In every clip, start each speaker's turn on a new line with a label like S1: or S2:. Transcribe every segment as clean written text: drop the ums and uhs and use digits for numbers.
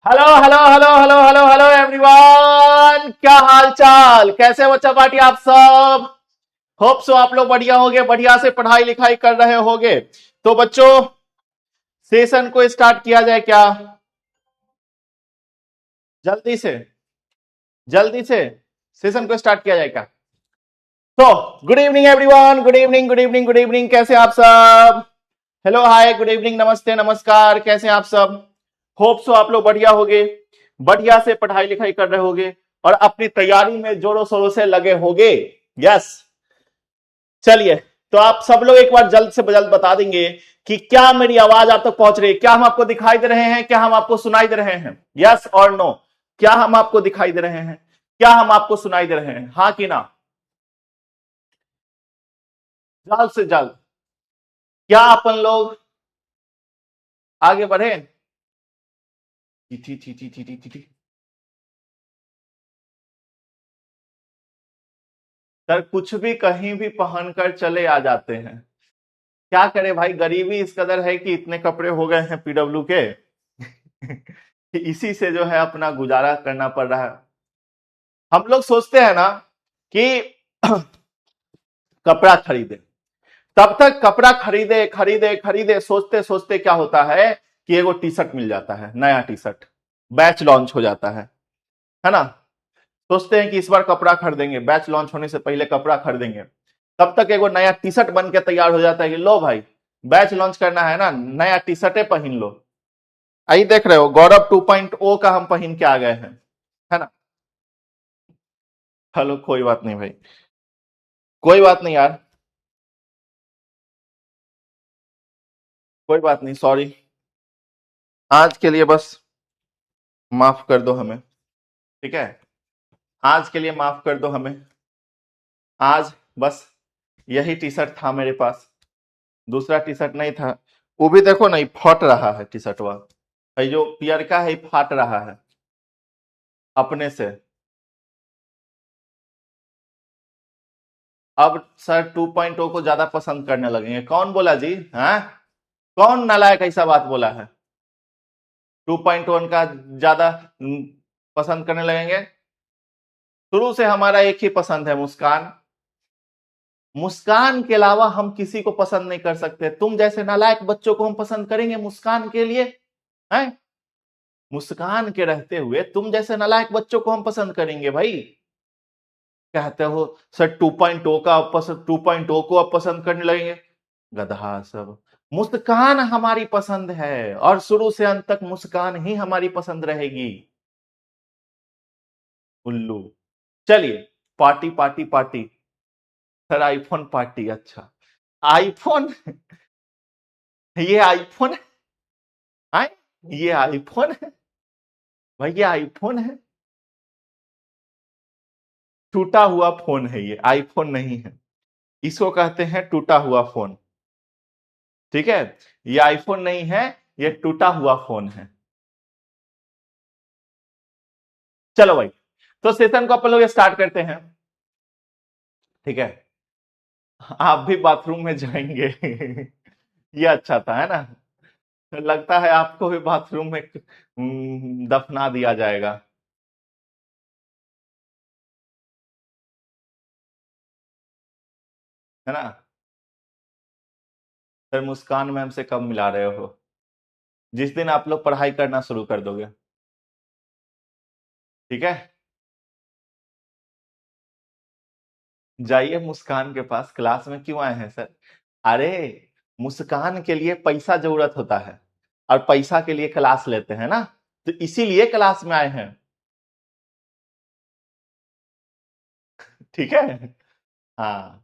S1: Hello hello hello hello hello hello everyone, क्या हाल चाल, कैसे हो चपाटी आप सब। होप सो आप लोग बढ़िया होगे, बढ़िया से पढ़ाई लिखाई कर रहे होगे। तो बच्चों, सेशन को स्टार्ट किया जाए क्या? जल्दी से, जल्दी से सेशन को स्टार्ट किया जाए क्या? तो good evening everyone, good evening good evening good evening, कैसे आप सब? हेलो हाय, गुड इवनिंग, नमस्ते नमस्कार, कैसे हैं आप सब? होप सो आप लोग बढ़िया होगे, बढ़िया से पढ़ाई लिखाई कर रहे होगे और अपनी तैयारी में जोरों शोरों से लगे होगे। यस। चलिए, तो आप सब लोग एक बार जल्द से जल्द बता देंगे कि क्या मेरी आवाज आप तक पहुंच रही है, क्या हम आपको दिखाई दे रहे हैं, क्या हम आपको सुनाई दे रहे हैं? यस और नो, क्या हम आपको दिखाई दे रहे हैं, क्या हम आपको सुनाई दे रहे हैं, हाँ कि ना? जल्द से जल्द, क्या अपन लोग आगे बढ़े? T T T T T T T. Sir कुछ भी कहीं भी पहनकर चले आ जाते हैं। क्या करे भाई, गरीबी इस कदर है कि इतने कपड़े हो गए हैं पीडब्ल्यू के कि इसी से जो है अपना गुजारा करना पड़ रहा है। हम लोग सोचते हैं ना कि कपड़ा खरीदे, तब तक कपड़ा खरीदे खरीदे खरीदे, सोचते सोचते क्या होता है कि एगो टी शर्ट मिल जाता है, नया टी शर्ट बैच लॉन्च हो जाता है ना? सोचते हैं कि इस बार कपड़ा खरीदेंगे, बैच लॉन्च होने से पहले कपड़ा खरीदेंगे। तब तक एगो नया टी शर्ट बन के तैयार हो जाता है कि लो भाई, बैच लॉन्च करना है ना, नया टी शर्टे पहन लो। आई देख रहे हो, गौरव 2.0 का हम पहन के आ गए हैं, है ना? चलो कोई बात नहीं भाई, कोई बात नहीं यार, कोई बात नहीं, सॉरी। आज के लिए बस माफ कर दो हमें, ठीक है? आज के लिए माफ कर दो हमें। आज बस यही टी शर्ट था मेरे पास, दूसरा टी शर्ट नहीं था। वो भी देखो नहीं, फट रहा है टी शर्ट, वह जो पियर का है फाट रहा है अपने से। अब सर 2.0 को ज्यादा पसंद करने लगेंगे, कौन बोला जी? हाँ, कौन नालायक ऐसा बात बोला है? 2.1 का ज्यादा पसंद करने लगेंगे? शुरू से हमारा एक ही पसंद है, मुस्कान। मुस्कान के अलावा हम किसी को पसंद नहीं कर सकते। तुम जैसे नालायक बच्चों को हम पसंद करेंगे मुस्कान के लिए? हैं? मुस्कान के रहते हुए तुम जैसे नालायक बच्चों को हम पसंद करेंगे भाई? कहते हो सर 2.0 का पसंद, 2.0 को अब पसंद करने लगेंगे? गधा सब। मुस्कान हमारी पसंद है और शुरू से अंत तक मुस्कान ही हमारी पसंद रहेगी। उल्लू। चलिए, party party party. Sir iPhone party, अच्छा। आईफोन ये आईफोन है, ये आईफोन है भाई, ये आईफोन है। टूटा हुआ फोन है ये, आईफोन नहीं है। इसको कहते हैं टूटा हुआ फोन, ठीक है? ये आईफोन नहीं है, ये टूटा हुआ फोन है। चलो भाई, तो सेशन को अपन लोग स्टार्ट करते हैं, ठीक है? आप भी बाथरूम में जाएंगे ये अच्छा था, है ना? तो लगता है आपको भी बाथरूम में दफना दिया जाएगा, है ना? फिर मुस्कान मैम से कब मिला रहे हो? जिस दिन आप लोग पढ़ाई करना शुरू कर दोगे, ठीक है? जाइए मुस्कान के पास, क्लास में क्यों आए हैं सर? अरे, मुस्कान के लिए पैसा जरूरत होता है और पैसा के लिए क्लास लेते हैं ना, तो इसीलिए क्लास में आए हैं, ठीक है? हाँ,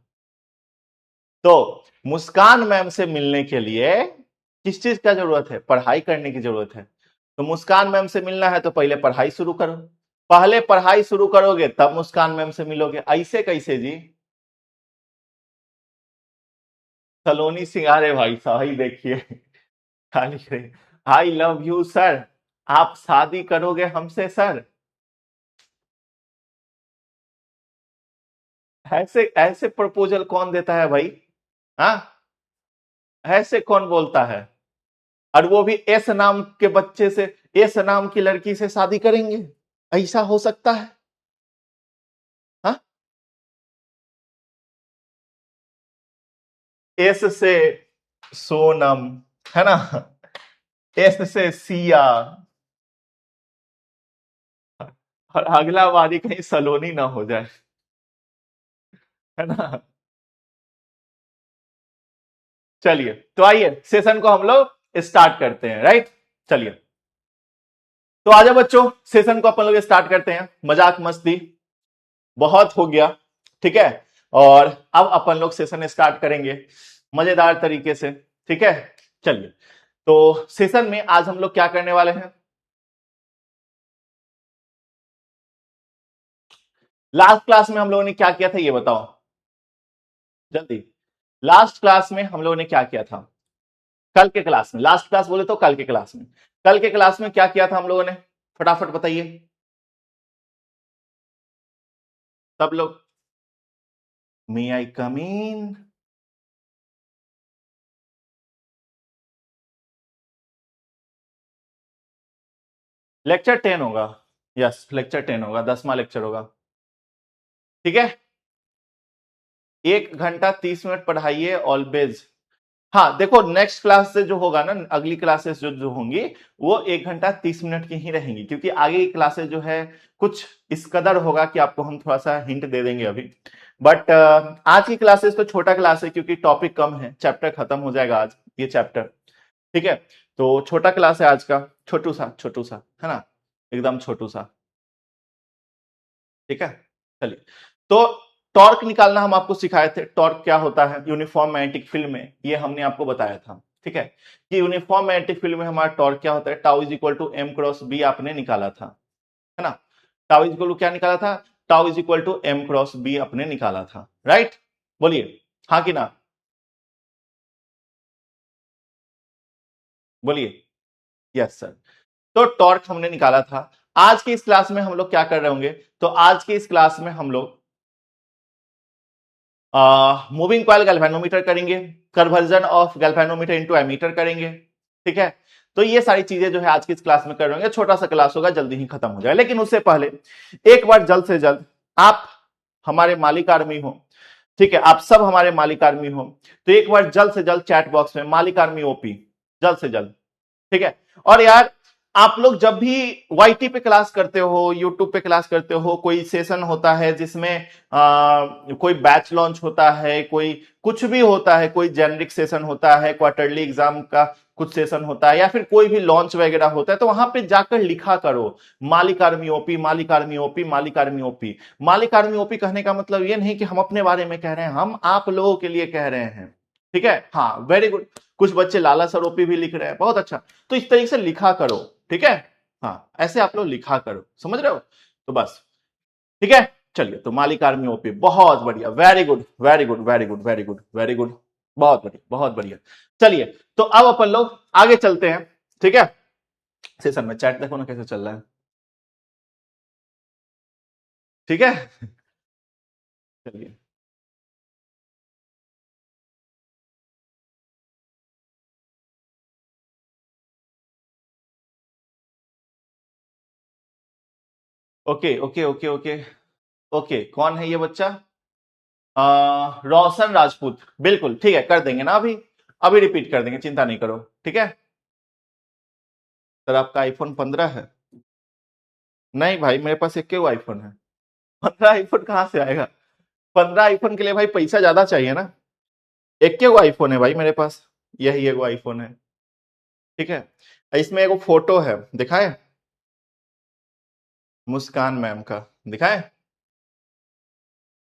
S1: तो मुस्कान मैम से मिलने के लिए किस चीज का जरूरत है? पढ़ाई करने की जरूरत है। तो मुस्कान मैम से मिलना है तो पहले पढ़ाई शुरू करो, पहले पढ़ाई शुरू करोगे तब मुस्कान मैम से मिलोगे। ऐसे कैसे जी? सलोनी सिंगारे भाई साहब, ही देखिए खाली करें, आई लव यू सर, आप शादी करोगे हमसे सर? ऐसे ऐसे प्रपोजल कौन देता है भाई? हाँ, ऐसे कौन बोलता है? और वो भी एस नाम के बच्चे से, एस नाम की लड़की से शादी करेंगे? ऐसा हो सकता है? हाँ, एस से सोनम, है ना, एस से सिया, और अगला बारी कहीं सलोनी ना हो जाए, है ना। चलिए, तो आइए सेशन को हम लोग स्टार्ट करते हैं, राइट। चलिए, तो आजा बच्चों, सेशन को अपन लोग स्टार्ट करते हैं। मजाक मस्ती बहुत हो गया, ठीक है। और अब अपन लोग सेशन स्टार्ट करेंगे मजेदार तरीके से, ठीक है। चलिए, तो सेशन में आज हम लोग क्या करने वाले हैं? लास्ट क्लास में हम लोगों ने क्या किया था ये बताओ जल्दी। लास्ट क्लास में हम लोगों ने क्या किया था? कल के क्लास में, लास्ट क्लास बोले तो कल के क्लास में, कल के क्लास में क्या किया था हम लोगों ने? फटाफट बताइए सब लोग। मे आई कम इन? लेक्चर 10 होगा। यस, लेक्चर 10 होगा, 10वां लेक्चर होगा, ठीक है। 1 घंटा 30 मिनट पढ़ाइए ऑलवेज। हाँ देखो, नेक्स्ट क्लास से जो होगा ना, अगली क्लासेस जो जो होंगी, वो 1 घंटा 30 मिनट की ही रहेंगी, क्योंकि आगे की क्लासेस जो है कुछ इस कदर होगा कि आपको हम थोड़ा सा हिंट दे देंगे अभी। बट आज की क्लासेस तो छोटा क्लास है, क्योंकि टॉपिक कम है, चैप्टर खत्म हो जाएगा आज ये चैप्टर, ठीक है। तो छोटा क्लास है आज का, छोटू सा, है ना, एकदम छोटू सा, ठीक है। चलिए, तो टॉर्क निकालना हम आपको सिखाए थे। टॉर्क क्या होता है यूनिफॉर्म मैग्नेटिक फील्ड में, ये हमने आपको बताया था, ठीक है, कि यूनिफॉर्म मैग्नेटिक फील्ड में हमारा टॉर्क क्या होता है, tau is equal to M cross B आपने निकाला था, है ना। टाउ इज इक्वल टू क्या निकाला था? Tau is equal to M cross B आपने निकाला था, राइट। बोलिए हाँ कि ना, बोलिए यस सर। तो टॉर्क हमने निकाला था। आज की इस क्लास में हम लोग क्या कर रहे होंगे? तो आज की इस क्लास में हम लोग मूविंग कॉइल गैल्वेनोमीटर करेंगे, conversion of galvanometer into ammeter करेंगे, ठीक है। तो ये सारी चीजें जो है आज की इस क्लास में कर रहे होंगे। छोटा सा क्लास होगा, जल्दी ही खत्म हो जाएगा, लेकिन उससे पहले एक बार जल्द से जल्द आप हमारे मालिक आर्मी हो, ठीक है, आप सब हमारे मालिक आर्मी हो, तो एक बार जल्द से जल्द चैट बॉक्स में मालिक आर्मी ओपी, जल्द से जल्द, ठीक है। और यार, आप लोग जब भी वाईटी पे क्लास करते हो, यूट्यूब पे क्लास करते हो, कोई सेशन होता है जिसमें कोई बैच लॉन्च होता है, कोई कुछ भी होता है, कोई जेनरिक सेशन होता है, क्वार्टरली एग्जाम का कुछ सेशन होता है, या फिर कोई भी लॉन्च वगैरह होता है, तो वहां पे जाकर लिखा करो मालिक आर्मी ओपी, मालिक आर्मी ओपी, मालिक आर्मी ओपी। मालिक आर्मी ओपी कहने का मतलब ये नहीं कि हम अपने बारे में कह रहे हैं, हम आप लोगों के लिए कह रहे हैं, ठीक है। हाँ, वेरी गुड। कुछ बच्चे लाला सर ओपी भी लिख रहे हैं, बहुत अच्छा। तो इस तरीके से लिखा करो, ठीक है। हाँ, ऐसे आप लोग लिखा करो, समझ रहे हो, तो बस, ठीक है। चलिए, तो मालिक आर्मी ओपी, बहुत बढ़िया, very good very good very good very good very good, बहुत बढ़िया बहुत बढ़िया। चलिए, तो अब अपन लोग आगे चलते हैं, ठीक है। सेशन में चैट देखो ना कैसे चल रहा है, ठीक है। चलिए, okay okay okay okay okay, कौन है ये बच्चा? रोशन राजपूत, बिल्कुल ठीक है, कर देंगे ना अभी, अभी रिपीट कर देंगे, चिंता नहीं करो, ठीक है। सर आपका आईफोन 15 है? नहीं भाई, मेरे पास एक आईफोन है। 15 आईफोन कहां से आएगा? 15 आईफोन के लिए भाई पैसा ज्यादा चाहिए ना। एक आईफोन है भाई मेरे पास, यही एगो आईफोन है, ठीक है। इसमें एगो फोटो है, दिखाए? मुस्कान मैम का, दिखाए?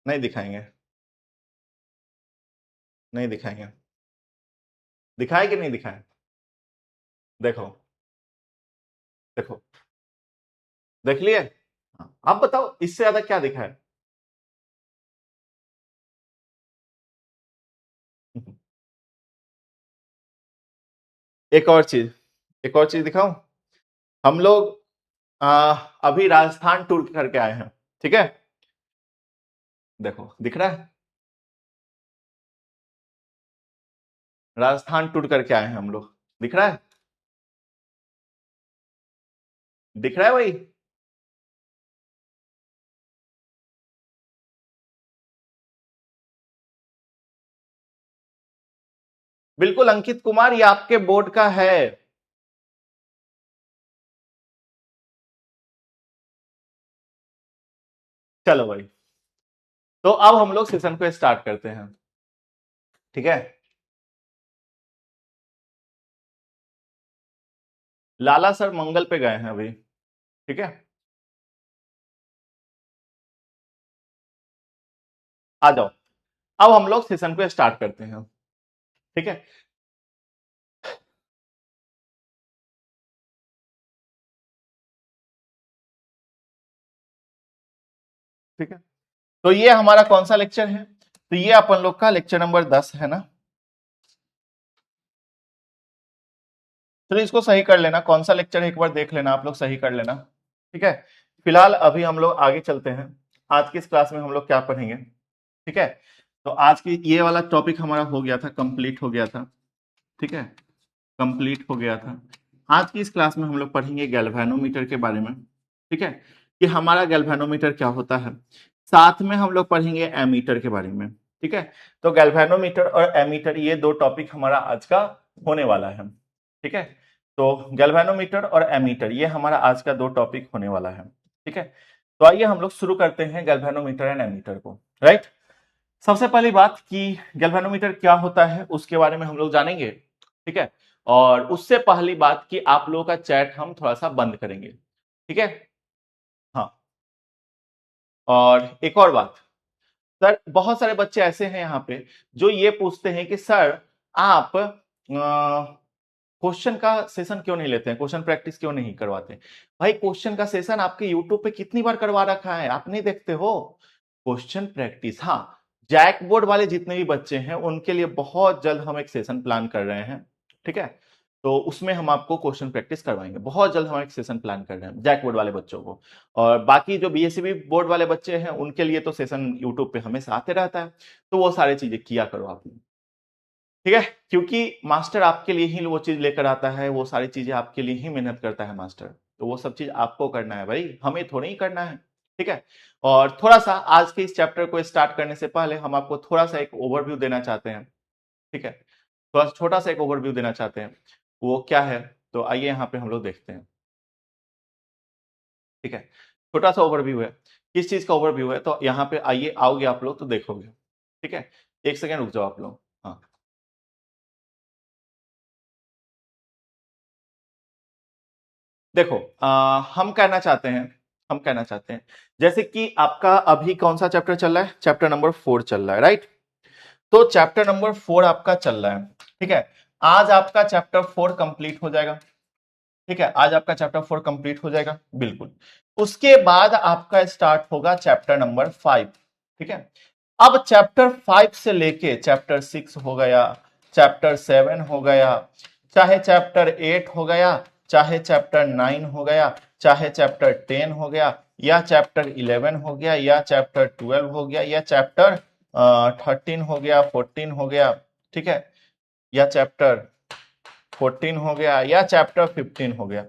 S1: नहीं दिखाएंगे, नहीं दिखाएंगे, दिखाए कि नहीं दिखाए? देखो, देखो, देख लिए? हाँ, आप बताओ इससे ज्यादा क्या दिखाए? एक और चीज, एक और चीज दिखाऊं? हम लोग अभी राजस्थान टूर करके आए हैं, ठीक है। देखो दिख रहा है, राजस्थान टूर करके आए हैं हम लोग, दिख रहा है। दिख रहा है भाई? बिल्कुल अंकित कुमार, ये आपके बोर्ड का है। चलो भाई, तो अब हम लोग सेशन को स्टार्ट करते हैं। ठीक है, लाला सर मंगल पे गए हैं अभी। ठीक है, आ जाओ, अब हम लोग सेशन को स्टार्ट करते हैं। ठीक है, ठीक है, तो ये हमारा कौन सा लेक्चर है? तो ये अपन लोग का लेक्चर नंबर 10 है ना। चलो इसको सही कर लेना, कौन सा लेक्चर है एक बार देख लेना, आप लोग सही कर लेना। ठीक है, फिलहाल अभी हम लोग आगे चलते हैं। आज की इस क्लास में हम लोग क्या पढ़ेंगे? ठीक है, तो आज की ये वाला टॉपिक हमारा हो गया था, कंप्लीट हो गया था। ठीक है, कंप्लीट हो गया था। आज की इस क्लास में हम लोग पढ़ेंगे गैल्वेनोमीटर के बारे में। ठीक है, कि हमारा गैल्वेनोमीटर क्या होता है। साथ में हम लोग पढ़ेंगे एमीटर के बारे में। ठीक है, तो गैल्वेनोमीटर और एमीटर ये दो टॉपिक हमारा आज का होने वाला है। ठीक है, तो गैल्वेनोमीटर और एमीटर ये हमारा आज का दो टॉपिक होने वाला है। ठीक है, तो आइए हम लोग शुरू करते हैं गैल्वेनोमीटर एंड एमीटर को। राइट, सबसे पहली बात कि गैल्वेनोमीटर क्या होता है उसके बारे में हम लोग जानेंगे। ठीक है, और उससे पहली बात कि आप लोगों का चैट हम थोड़ा सा बंद करेंगे। ठीक है, हाँ, और एक और बात, सर बहुत सारे बच्चे ऐसे हैं यहाँ पे जो ये पूछते हैं कि सर आप क्वेश्चन का सेशन क्यों नहीं लेते हैं, क्वेश्चन प्रैक्टिस क्यों नहीं करवाते? भाई क्वेश्चन का सेशन आपके यूट्यूब पे कितनी बार करवा रखा है, आप नहीं देखते हो? क्वेश्चन प्रैक्टिस, हाँ, जैक बोर्ड वाले जितने भी बच्चे हैं उनके लिए बहुत जल्द हम एक सेशन प्लान कर रहे हैं। ठीक है, तो उसमें हम आपको क्वेश्चन प्रैक्टिस करवाएंगे, बहुत जल्द हम एक सेशन प्लान कर रहे हैं जैक बोर्ड वाले बच्चों को। और बाकी जो बीएससीबी बोर्ड वाले बच्चे हैं उनके लिए तो सेशन यूट्यूब पे हमेशा आते रहता है, तो वो सारी चीजें किया करो आप। ठीक है, क्योंकि मास्टर आपके लिए ही वो चीज लेकर आता है, वो सारी चीजें आपके लिए ही मेहनत करता है मास्टर, तो वो सब चीज आपको करना है भाई, हमें थोड़ा ही करना है। ठीक है, और थोड़ा सा आज के इस चैप्टर को स्टार्ट करने से पहले हम आपको थोड़ा सा एक ओवरव्यू देना चाहते हैं। ठीक है, थोड़ा छोटा सा एक ओवरव्यू देना चाहते हैं, वो क्या है? तो आइए यहाँ पे हम लोग देखते हैं। ठीक है, छोटा सा ओवरव्यू है, किस चीज का ओवरव्यू है, तो यहाँ पे आइए, आओगे आप लोग तो देखोगे। ठीक है, एक सेकेंड रुक जाओ आप लोग। हाँ, देखो, हम कहना चाहते हैं जैसे कि आपका अभी कौन सा चैप्टर चल रहा है, चैप्टर नंबर 4 चल रहा है, राइट? तो चैप्टर नंबर 4 आपका चल रहा है। ठीक है, आज आपका चैप्टर 4 कंप्लीट हो जाएगा। ठीक है, आज आपका चैप्टर 4 कंप्लीट हो जाएगा, बिल्कुल। उसके बाद आपका स्टार्ट होगा चैप्टर नंबर 5। ठीक है, अब चैप्टर 5 से लेके चैप्टर 6 हो गया, चैप्टर 7 हो गया, चाहे चैप्टर 8 हो गया, चाहे चैप्टर 9 हो गया, चाहे चैप्टर 10 हो गया, या चैप्टर 11 हो गया, या चैप्टर 12 हो गया, या चैप्टर 13 हो गया, 14 हो गया। ठीक है, या चैप्टर 14 हो गया, या चैप्टर 15 हो गया,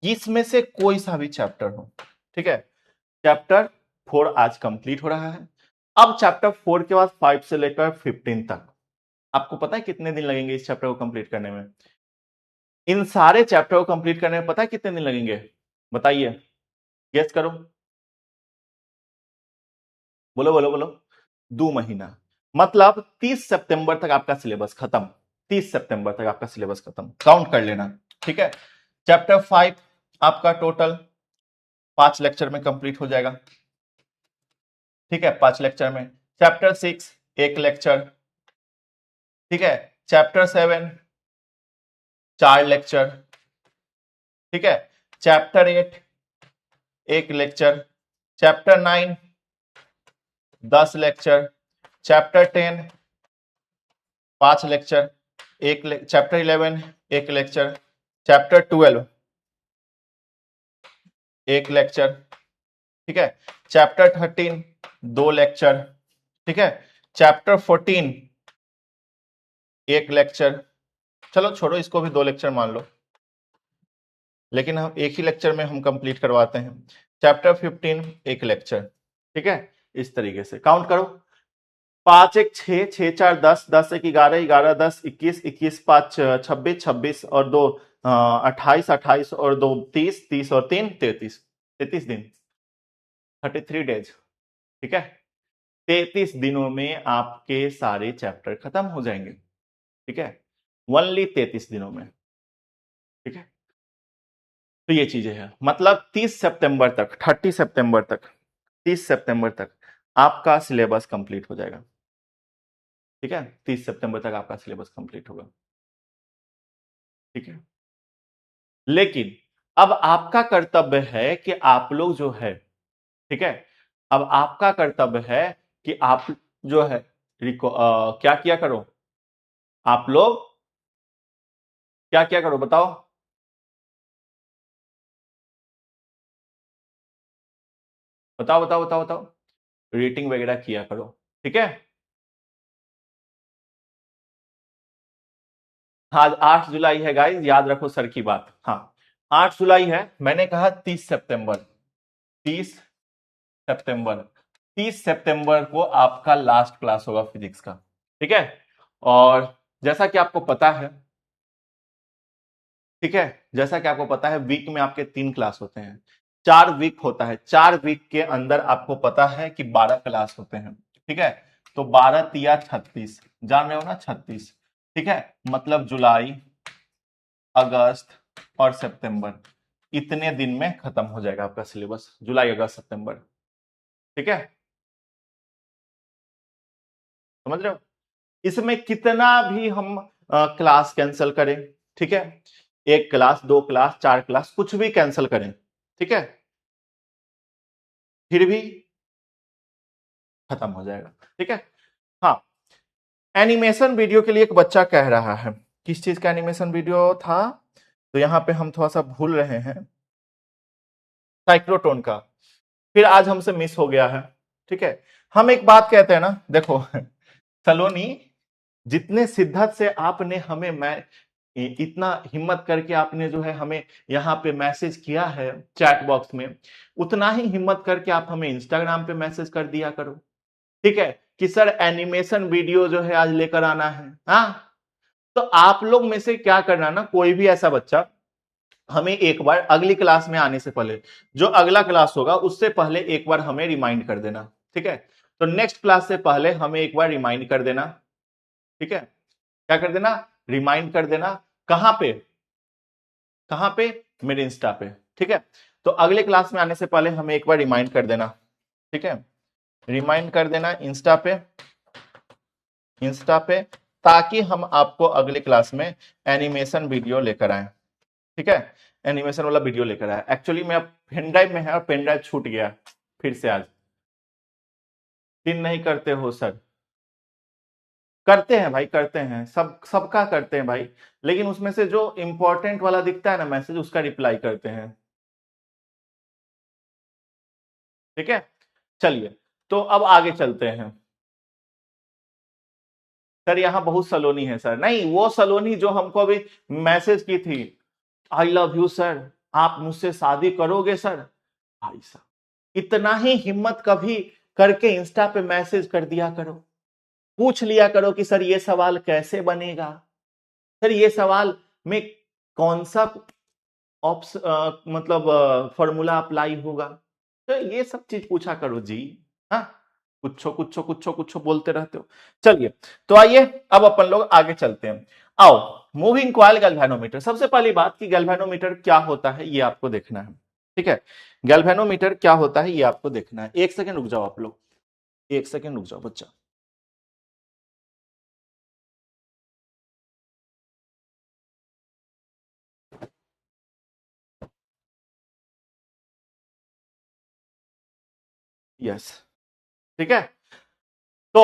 S1: इसमें से कोई सा भी चैप्टर हो। ठीक है, चैप्टर 4 आज कंप्लीट हो रहा है। अब चैप्टर 4 के बाद 5 से लेकर 15 तक आपको पता है कितने दिन लगेंगे इस चैप्टर को कंप्लीट करने में? इन सारे चैप्टर को कंप्लीट करने में पता है कितने दिन लगेंगे? बताइए, गेस करो, बोलो बोलो बोलो। 2 महीना, मतलब 30 सितंबर तक आपका सिलेबस खत्म। 30 सितंबर तक आपका सिलेबस खत्म, काउंट कर लेना। ठीक है, चैप्टर 5 आपका टोटल 5 लेक्चर में कंप्लीट हो जाएगा। ठीक है, 5 लेक्चर में। Chapter 6 1 lecture. ठीक है, चैप्टर 7 4 लेक्चर। ठीक है, chapter 8 1 lecture. Chapter 9 10 lecture. Chapter 10 5 lecture. Chapter 11 1 lecture. Chapter 12 1 lecture. ठीक है, चैप्टर 13 2 लेक्चर। ठीक है, चैप्टर 14 1 लेक्चर। चलो छोड़ो, इसको भी 2 लेक्चर मान लो। लेकिन हम एक ही लेक्चर में हम कंप्लीट करवाते हैं। चैप्टर 15 एक लेक्चर, ठीक है। इस तरीके से काउंट करो, 5 एक 6, 6 4 10, 10 एक 11, 11 10 21, 21 5 26, 26 और 2 28, 28 और 2 30, 30 और 3 33, 33 दिन, 33 डेज, ठीक है। 33 दिनों में आपके सारे चैप्टर खत्म हो जाएंगे, ठीक है, ओनली 33 दिनों में, ठीक है। तो ये चीजें हैं, मतलब 30 सितंबर तक, 30 सितंबर तक, 30 सितंबर तक आपका सिलेबस कंप्लीट हो जाएगा, ठीक है। 30 सितंबर तक आपका सिलेबस कंप्लीट होगा, ठीक है। लेकिन अब आपका कर्तव्य है कि आप लोग जो है, ठीक है, अब आपका कर्तव्य है कि आप जो है क्या किया करो, आप लोग क्या किया करो बताओ। बताओ बताओ बताओ बताओ, रेटिंग वगैरह किया करो, ठीक है। आज 8 जुलाई है गाइस, याद रखो सर की बात, हाँ 8 जुलाई है, मैंने कहा 30 सितंबर, 30 सितंबर, 30 सितंबर को आपका लास्ट क्लास होगा फिजिक्स का, ठीक है। और जैसा कि आपको पता है, ठीक है, जैसा कि आपको पता है वीक में आपके 3 क्लास होते हैं, 4 वीक होता है, 4 वीक के अंदर आपको पता है कि 12 क्लास होते हैं, ठीक है। तो 12 तिया 36, जान रहे हो ना, 36, ठीक है। मतलब जुलाई, अगस्त और सितंबर, इतने दिन में खत्म हो जाएगा आपका सिलेबस, जुलाई अगस्त सितंबर, ठीक है। समझ रहे हो, इसमें कितना भी हम क्लास कैंसिल करें, ठीक है, 1 क्लास 2 क्लास 4 क्लास कुछ भी कैंसिल करें, ठीक है, फिर भी खत्म हो जाएगा, ठीक है। हाँ, एनिमेशन वीडियो के लिए एक बच्चा कह रहा है, किस चीज का एनिमेशन वीडियो था, तो यहां पे हम थोड़ा सा भूल रहे हैं, साइक्लोट्रॉन का, फिर आज हमसे मिस हो गया है, ठीक है। हम एक बात कहते हैं ना, देखो सलोनी, जितने शिद्दत से आपने हमें, मैं इतना हिम्मत करके आपने जो है हमें यहाँ पे मैसेज किया है चैट बॉक्स में, उतना ही हिम्मत करके आप हमें इंस्टाग्राम पे मैसेज कर दिया करो, ठीक है, कि सर एनिमेशन वीडियो जो है आज लेकर आना है। हाँ, तो आप लोग में से क्या करना ना, कोई भी ऐसा बच्चा हमें एक बार अगली क्लास में आने से पहले, जो अगला क्लास होगा उससे पहले एक बार हमें रिमाइंड कर देना, ठीक है। तो नेक्स्ट क्लास से पहले हमें एक बार रिमाइंड कर देना, ठीक है, क्या कर देना, रिमाइंड कर देना, कहां पे, कहां पे, मेरे इंस्टा पे, ठीक है। तो अगले क्लास में आने से पहले हमें एक बार रिमाइंड कर देना, ठीक है, रिमाइंड कर देना इंस्टा पे, इंस्टा पे, ताकि हम आपको अगले क्लास में एनिमेशन वीडियो लेकर आए, ठीक है। एनिमेशन वाला वीडियो लेकर आए, एक्चुअली मेरा पेन ड्राइव में है और पेन ड्राइव छूट गया फिर से आज, दिन नहीं करते हो सर, करते हैं भाई, करते हैं, सबका करते हैं भाई, लेकिन उसमें से जो इंपॉर्टेंट वाला दिखता है ना मैसेज, उसका रिप्लाई करते हैं, ठीक है। चलिए, तो अब आगे चलते हैं। सर यहाँ बहुत सलोनी है सर, नहीं वो सलोनी जो हमको अभी मैसेज की थी, आई लव यू सर, आप मुझसे शादी करोगे सर, भाई साहब इतना ही हिम्मत कभी करके इंस्टा पे मैसेज कर दिया करो, पूछ लिया करो कि सर ये सवाल कैसे बनेगा, सर ये सवाल में कौन सा मतलब फॉर्मूला अप्लाई होगा, तो ये सब चीज पूछा करो जी। हाँ, कुछो कुछो कुछो कुछो बोलते रहते हो। चलिए, तो आइए अब अपन लोग आगे चलते हैं। आओ, मूविंग कॉइल गैल्वेनोमीटर, सबसे पहली बात कि गैल्वेनोमीटर क्या होता है ये आपको देखना है, ठीक है। गैल्वेनोमीटर क्या होता है ये आपको देखना है, एक सेकंड रुक जाओ आप लोग, एक सेकंड रुक जाओ बच्चा। यस, ठीक है, तो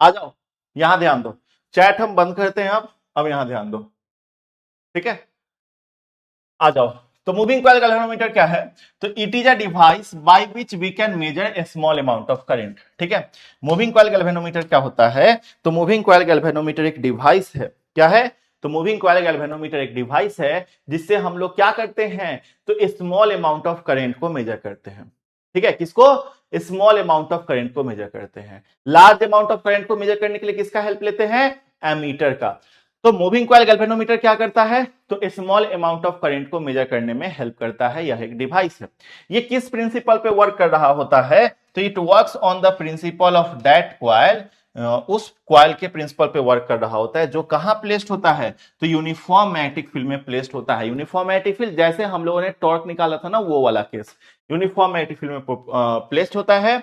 S1: आ जाओ, यहां ध्यान दो, चैट हम बंद करते हैं अब यहां ध्यान दो, ठीक है, आ जाओ। तो मूविंग कॉइल गैल्वेनोमीटर क्या है? तो it is a device by which we can measure a small amount of current. ठीक है, मूविंग कॉइल गैल्वेनोमीटर क्या होता है? तो मूविंग कॉइल गैल्वेनोमीटर एक डिवाइस है। क्या है? तो मूविंग कॉइल गैल्वेनोमीटर एक डिवाइस है जिससे हम लोग क्या करते हैं? तो स्मॉल अमाउंट ऑफ करंट को मेजर करते हैं। ठीक है, किसको? स्मॉल अमाउंट ऑफ करंट को मेजर करते हैं। लार्ज अमाउंट ऑफ करंट को मेजर करने के लिए किसका हेल्प लेते हैं? एमीटर का। तो मूविंग कॉइल गैल्वेनोमीटर क्या करता है? तो स्मॉल अमाउंट ऑफ करंट को मेजर करने में हेल्प करता है। यह एक डिवाइस है। ये किस प्रिंसिपल पे वर्क कर रहा होता है? तो it works on the principle of that coil. उस कॉइल के प्रिंसिपल पे वर्क कर रहा होता है जो कहां प्लेस्ड होता है? तो यूनिफॉर्म मैग्नेटिक फील्ड में प्लेस्ड होता है। यूनिफॉर्म मैग्नेटिक फील्ड जैसे हम लोगों ने टॉर्क निकाला था ना, वो वाला केस यूनिफॉर्म मैग्नेटिक फील्ड में प्लेस्ड होता है।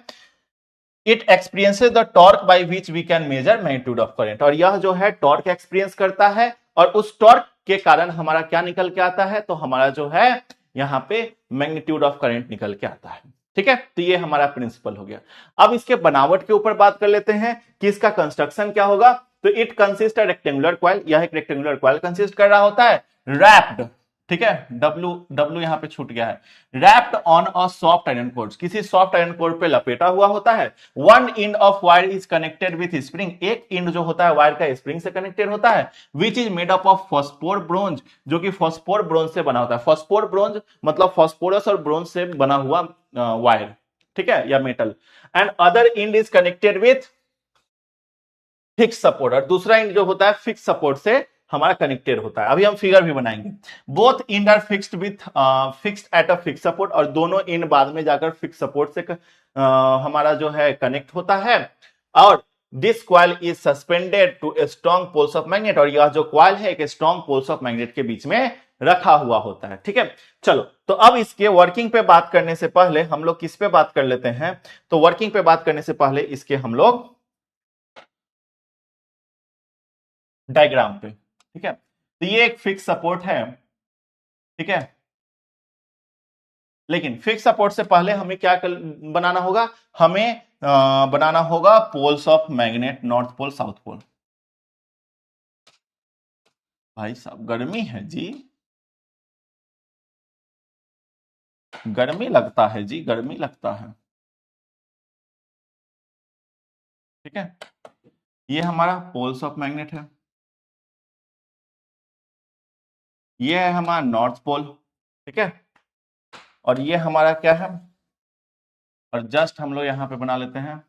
S1: It experiences the torque by which we can measure magnitude of current. और यह जो है टॉर्क एक्सपीरियंस करता है और उस टॉर्क के कारण हमारा क्या निकल के आता है? तो हमारा जो है यहां पे मैग्नीट्यूड ऑफ करंट निकल के आता है। ठीक है, तो ये हमारा प्रिंसिपल हो गया। अब इसके बनावट के ऊपर बात कर लेते हैं कि इसका कंस्ट्रक्शन क्या होगा। तो इट कंसिस्ट रेक्टेंगुलर कॉइल। यह एक रेक्टेंगुलर कॉइल कंसिस्ट कर रहा होता है रैप्ड। ठीक है, डब्ल्यू डब्ल्यू यहां पे छूट गया है। Wrapped on a soft iron core, किसी सॉफ्ट आयरन कोर पे लपेटा हुआ होता है। One end of wire is connected with spring, एक इंड जो होता है वायर का स्प्रिंग से कनेक्टेड होता है। Which is made up of phosphor bronze, जो कि फॉस्फोर ब्रोंज से बना होता है। फॉस्फोर ब्रोंज मतलब फॉस्फोरस और ब्रोंज से बना हुआ वायर। ठीक है, या metal. And other end is connected with fix support, और दूसरा इंड जो होता है फिक्स सपोर्ट से हमारा कनेक्टेड होता है। अभी हम फिगर भी बनाएंगे। Both end are fixed with fixed at a fix support, और दोनों इंड बाद में जाकर फिक्स सपोर्ट से हमारा जो है कनेक्ट होता है। और this coil is suspended to a strong poles of magnet, और यह जो कॉइल है एक स्ट्रॉन्ग पोल्स ऑफ मैग्नेट के बीच में रखा हुआ होता है। ठीक है, चलो तो अब इसके वर्किंग पे बात करने से पहले हम लोग किस पे बात कर लेते हैं? तो वर्किंग पे बात करने से पहले इसके हम लोग डायग्राम पे। ठीक है, तो ये एक फिक्स सपोर्ट है। ठीक है, लेकिन फिक्स सपोर्ट से पहले हमें क्या बनाना होगा? हमें बनाना होगा poles of magnet, north pole south pole. भाई साहब गर्मी है जी, गर्मी लगता है जी, गर्मी लगता है। ठीक है, ये हमारा पोल्स ऑफ मैग्नेट है। ये है हमारा नॉर्थ पोल। ठीक है, और ये हमारा क्या है? और जस्ट हम लोग यहां पे बना लेते हैं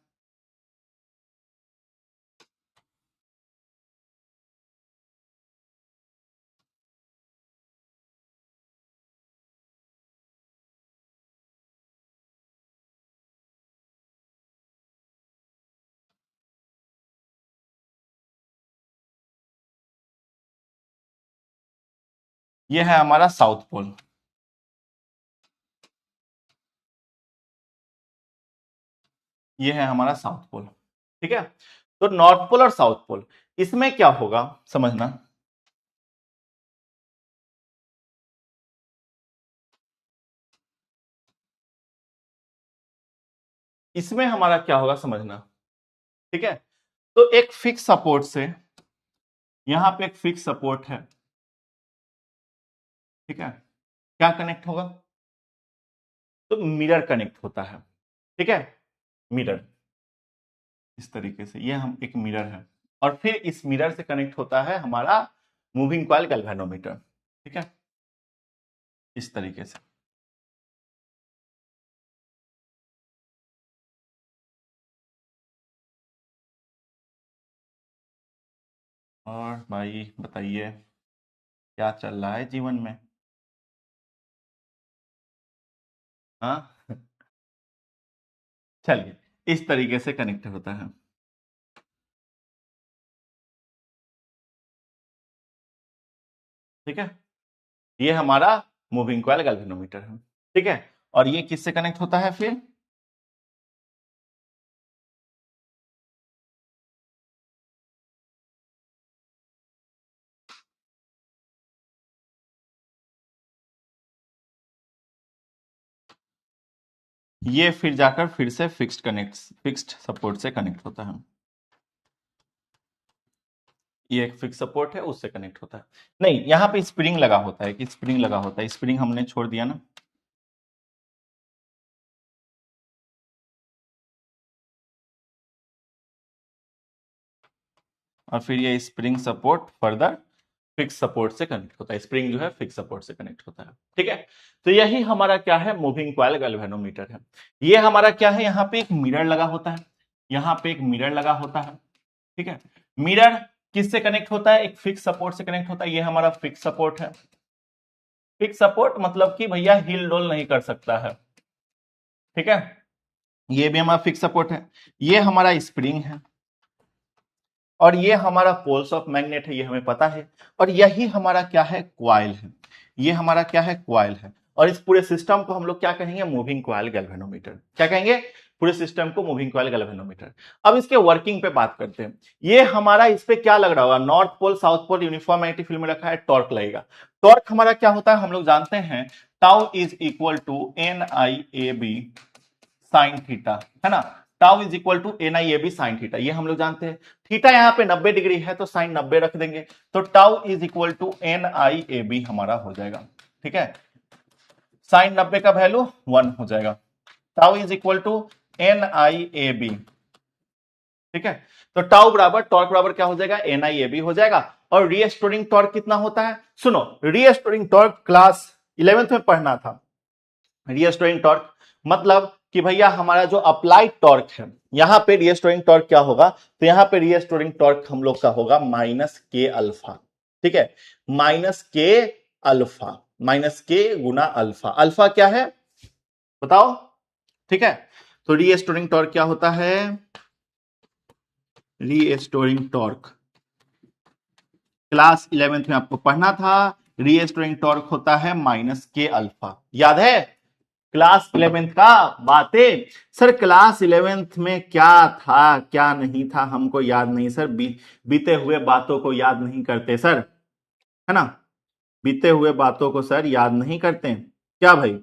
S1: ये है हमारा साउथ पोल। ये है हमारा साउथ पोल। ठीक है, तो नॉर्थ पोल और साउथ पोल, इसमें क्या होगा समझना। इसमें हमारा क्या होगा समझना। ठीक है, तो एक फिक्स सपोर्ट से यहां पे एक फिक्स सपोर्ट है। ठीक है, क्या कनेक्ट होगा? तो मिरर कनेक्ट होता है। ठीक है, मिरर इस तरीके से, ये हम एक मिरर है, और फिर इस मिरर से कनेक्ट होता है हमारा मूविंग कॉइल गैल्वेनोमीटर। ठीक है, इस तरीके से। और भाई बताइए क्या चल रहा है जीवन में? हाँ, चलिए, इस तरीके से कनेक्ट होता है। ठीक है, ये हमारा मूविंग कॉइल गैल्वेनोमीटर है। ठीक है, और ये किससे कनेक्ट होता है फिर? ये फिर जाकर फिर से फिक्स्ड सपोर्ट से कनेक्ट होता है। ये एक फिक्स सपोर्ट है, उससे कनेक्ट होता है। नहीं, यहाँ पे स्प्रिंग लगा होता है कि स्प्रिंग लगा होता है, स्प्रिंग हमने छोड़ दिया ना। और फिर ये spring support further fix support से कनेक्ट होता है, स्प्रिंग जो है फिक्स सपोर्ट से कनेक्ट होता है। ठीक है, तो यही हमारा क्या है, मूविंग कॉइल गैल्वेनोमीटर है। ये हमारा क्या है, यहाँ पे एक मिरर लगा होता है, यहाँ पे एक मिरर लगा होता है। ठीक है, मिरर किससे कनेक्ट होता है, एक फिक्स सपोर्ट से कनेक्ट होता है। ये हमारा फिक्स सपोर्ट है। फिक्स सपोर्ट मतलब कि भैया हिल डोल नहीं कर सकता है। ठीक है, ये भी हमारा फिक्स सपोर्ट है। ये हमारा स्प्रिंग है, और ये हमारा पोल्स ऑफ मैग्नेट है, ये हमें पता है। और यही हमारा क्या है, क्वाइल है। ये हमारा क्या है, क्वाइल है। और इस पूरे सिस्टम को हम लोग क्या कहेंगे, मूविंग क्वाइल गैल्वेनोमीटर। क्या कहेंगे, पूरे सिस्टम को मूविंग क्वाइल गैल्वेनोमीटर। अब इसके वर्किंग पे बात करते हैं। ये हमारा इस पे क्या लग रहा होगा, north pole south pole uniform magnetic field में रखा है, टॉर्क लगेगा। टॉर्क हमारा क्या होता है, हम लोग जानते हैं, tau is equal to NIAB sine theta, है ना। Tau is equal to NIAB sine theta, ये हम लोग जानते हैं। थीटा यहाँ पे 90 डिग्री है तो साइन 90 रख देंगे, तो tau is equal to NIAB हमारा हो जाएगा। ठीक है, साइन 90 का वैल्यू 1 हो जाएगा। Tau is equal to NIAB। ठीक है, तो टाउ बराबर टॉर्क बराबर क्या हो जाएगा, NIAB हो जाएगा। और रीस्टोरिंग टॉर्क कितना होता है, सुनो, रीस्टोरिंग टॉर्क क्लास 11th में पढ़ना था। रीस्टोरिंग टॉर्क मतलब कि भैया हमारा जो अप्लाइड टॉर्क है, यहां पे रीस्टोरिंग टॉर्क क्या होगा, तो यहां पे रीस्टोरिंग टॉर्क हम लोग का होगा -K अल्फा। ठीक है, -K अल्फा, -K गुना अल्फा। अल्फा क्या है बताओ। ठीक है, तो रीस्टोरिंग टॉर्क क्या होता है, रीस्टोरिंग टॉर्क क्लास 11th में आपको पढ़ना था। रीस्टोरिंग टॉर्क होता है -K अल्फा, याद है क्लास 11th का बातें। सर क्लास 11th में क्या था क्या नहीं था हमको याद नहीं सर, बीते हुए बातों को याद नहीं करते सर, है ना। बीते हुए बातों को सर याद नहीं करते क्या भाई,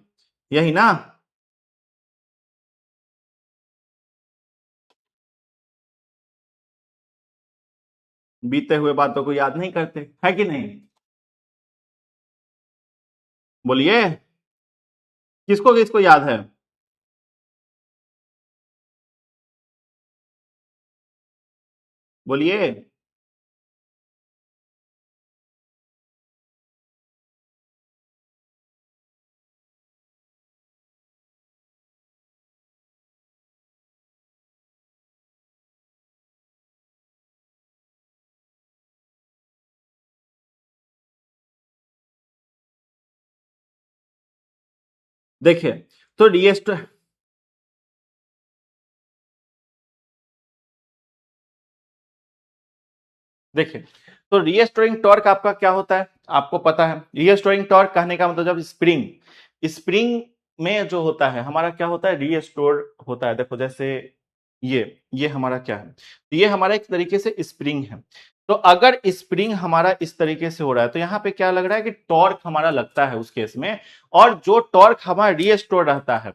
S1: यही ना। बीते हुए बातों को याद नहीं करते, है कि नहीं, बोलिए, किसको किसको याद है। बोलिए, देखिए, तो रीएस्ट देखिए, तो रीस्टोरिंग टॉर्क आपका क्या होता है, आपको पता है। रीस्टोरिंग टॉर्क कहने का मतलब जब स्प्रिंग स्प्रिंग में जो होता है हमारा क्या होता है, रीस्टोर होता है। देखो जैसे ये हमारा क्या है, ये हमारा एक तरीके से स्प्रिंग है। तो अगर स्प्रिंग हमारा इस तरीके से हो रहा है तो यहाँ पे क्या लग रहा है कि टॉर्क हमारा लगता है उस केस में, और जो टॉर्क हमारा रीस्टोर रहता है,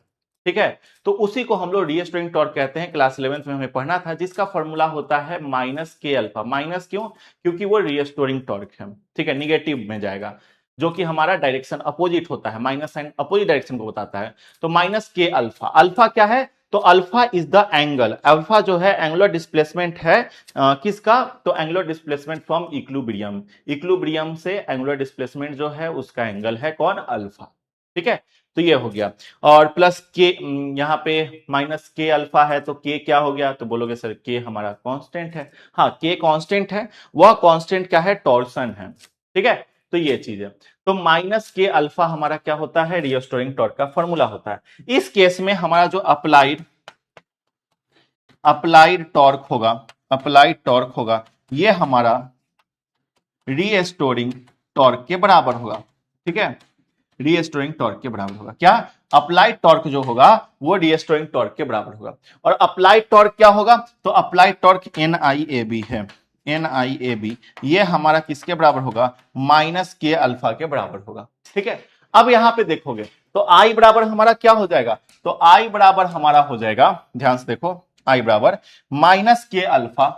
S1: ठीक है, तो उसी को हम लोग रीस्टोरिंग टॉर्क कहते हैं। क्लास 11th में हमें पढ़ना था, जिसका फॉर्मूला होता है -K अल्फा। माइनस क्यों, क्योंकि वो रीस्टोरिंग टॉर्क है। ठीक है, निगेटिव में जाएगा, जो कि हमारा डायरेक्शन अपोजिट होता है, माइनस साइन अपोजिट डायरेक्शन को बताता है। तो -K अल्फा, अल्फा क्या है, तो alpha is the angle, alpha जो है एंगुलर डिस्प्लेसमेंट है किसका, तो angular displacement from equilibrium, equilibrium से एंगुलर डिस्प्लेसमेंट जो है उसका एंगल है कौन, अल्फा। ठीक है, तो ये हो गया। और प्लस के, यहाँ पे -K अल्फा है तो के क्या हो गया, तो बोलोगे सर के हमारा कांस्टेंट है। हाँ, के कांस्टेंट है, वह कांस्टेंट क्या है, टॉर्सन है। ठीक है, तो ये चीज है। तो -K अल्फा हमारा क्या होता है, रीस्टोरिंग टॉर्क का फॉर्मूला होता है। इस केस में हमारा जो अप्लाइड अप्लाइड टॉर्क होगा, अप्लाइड टॉर्क होगा, ये हमारा रीस्टोरिंग टॉर्क के बराबर होगा। ठीक है, रीस्टोरिंग टॉर्क के बराबर होगा क्या, अप्लाइड टॉर्क जो होगा वो रीस्टोरिंग टॉर्क के बराबर होगा। और अप्लाइड टॉर्क क्या होगा, तो अप्लाइड टॉर्क NIAB है, NIAB ये हमारा किसके बराबर होगा, -K अल्फा के बराबर होगा। ठीक है, अब यहां पे देखोगे तो I बराबर हमारा क्या हो जाएगा, तो I बराबर हमारा हो जाएगा, ध्यान से देखो, I बराबर -K alpha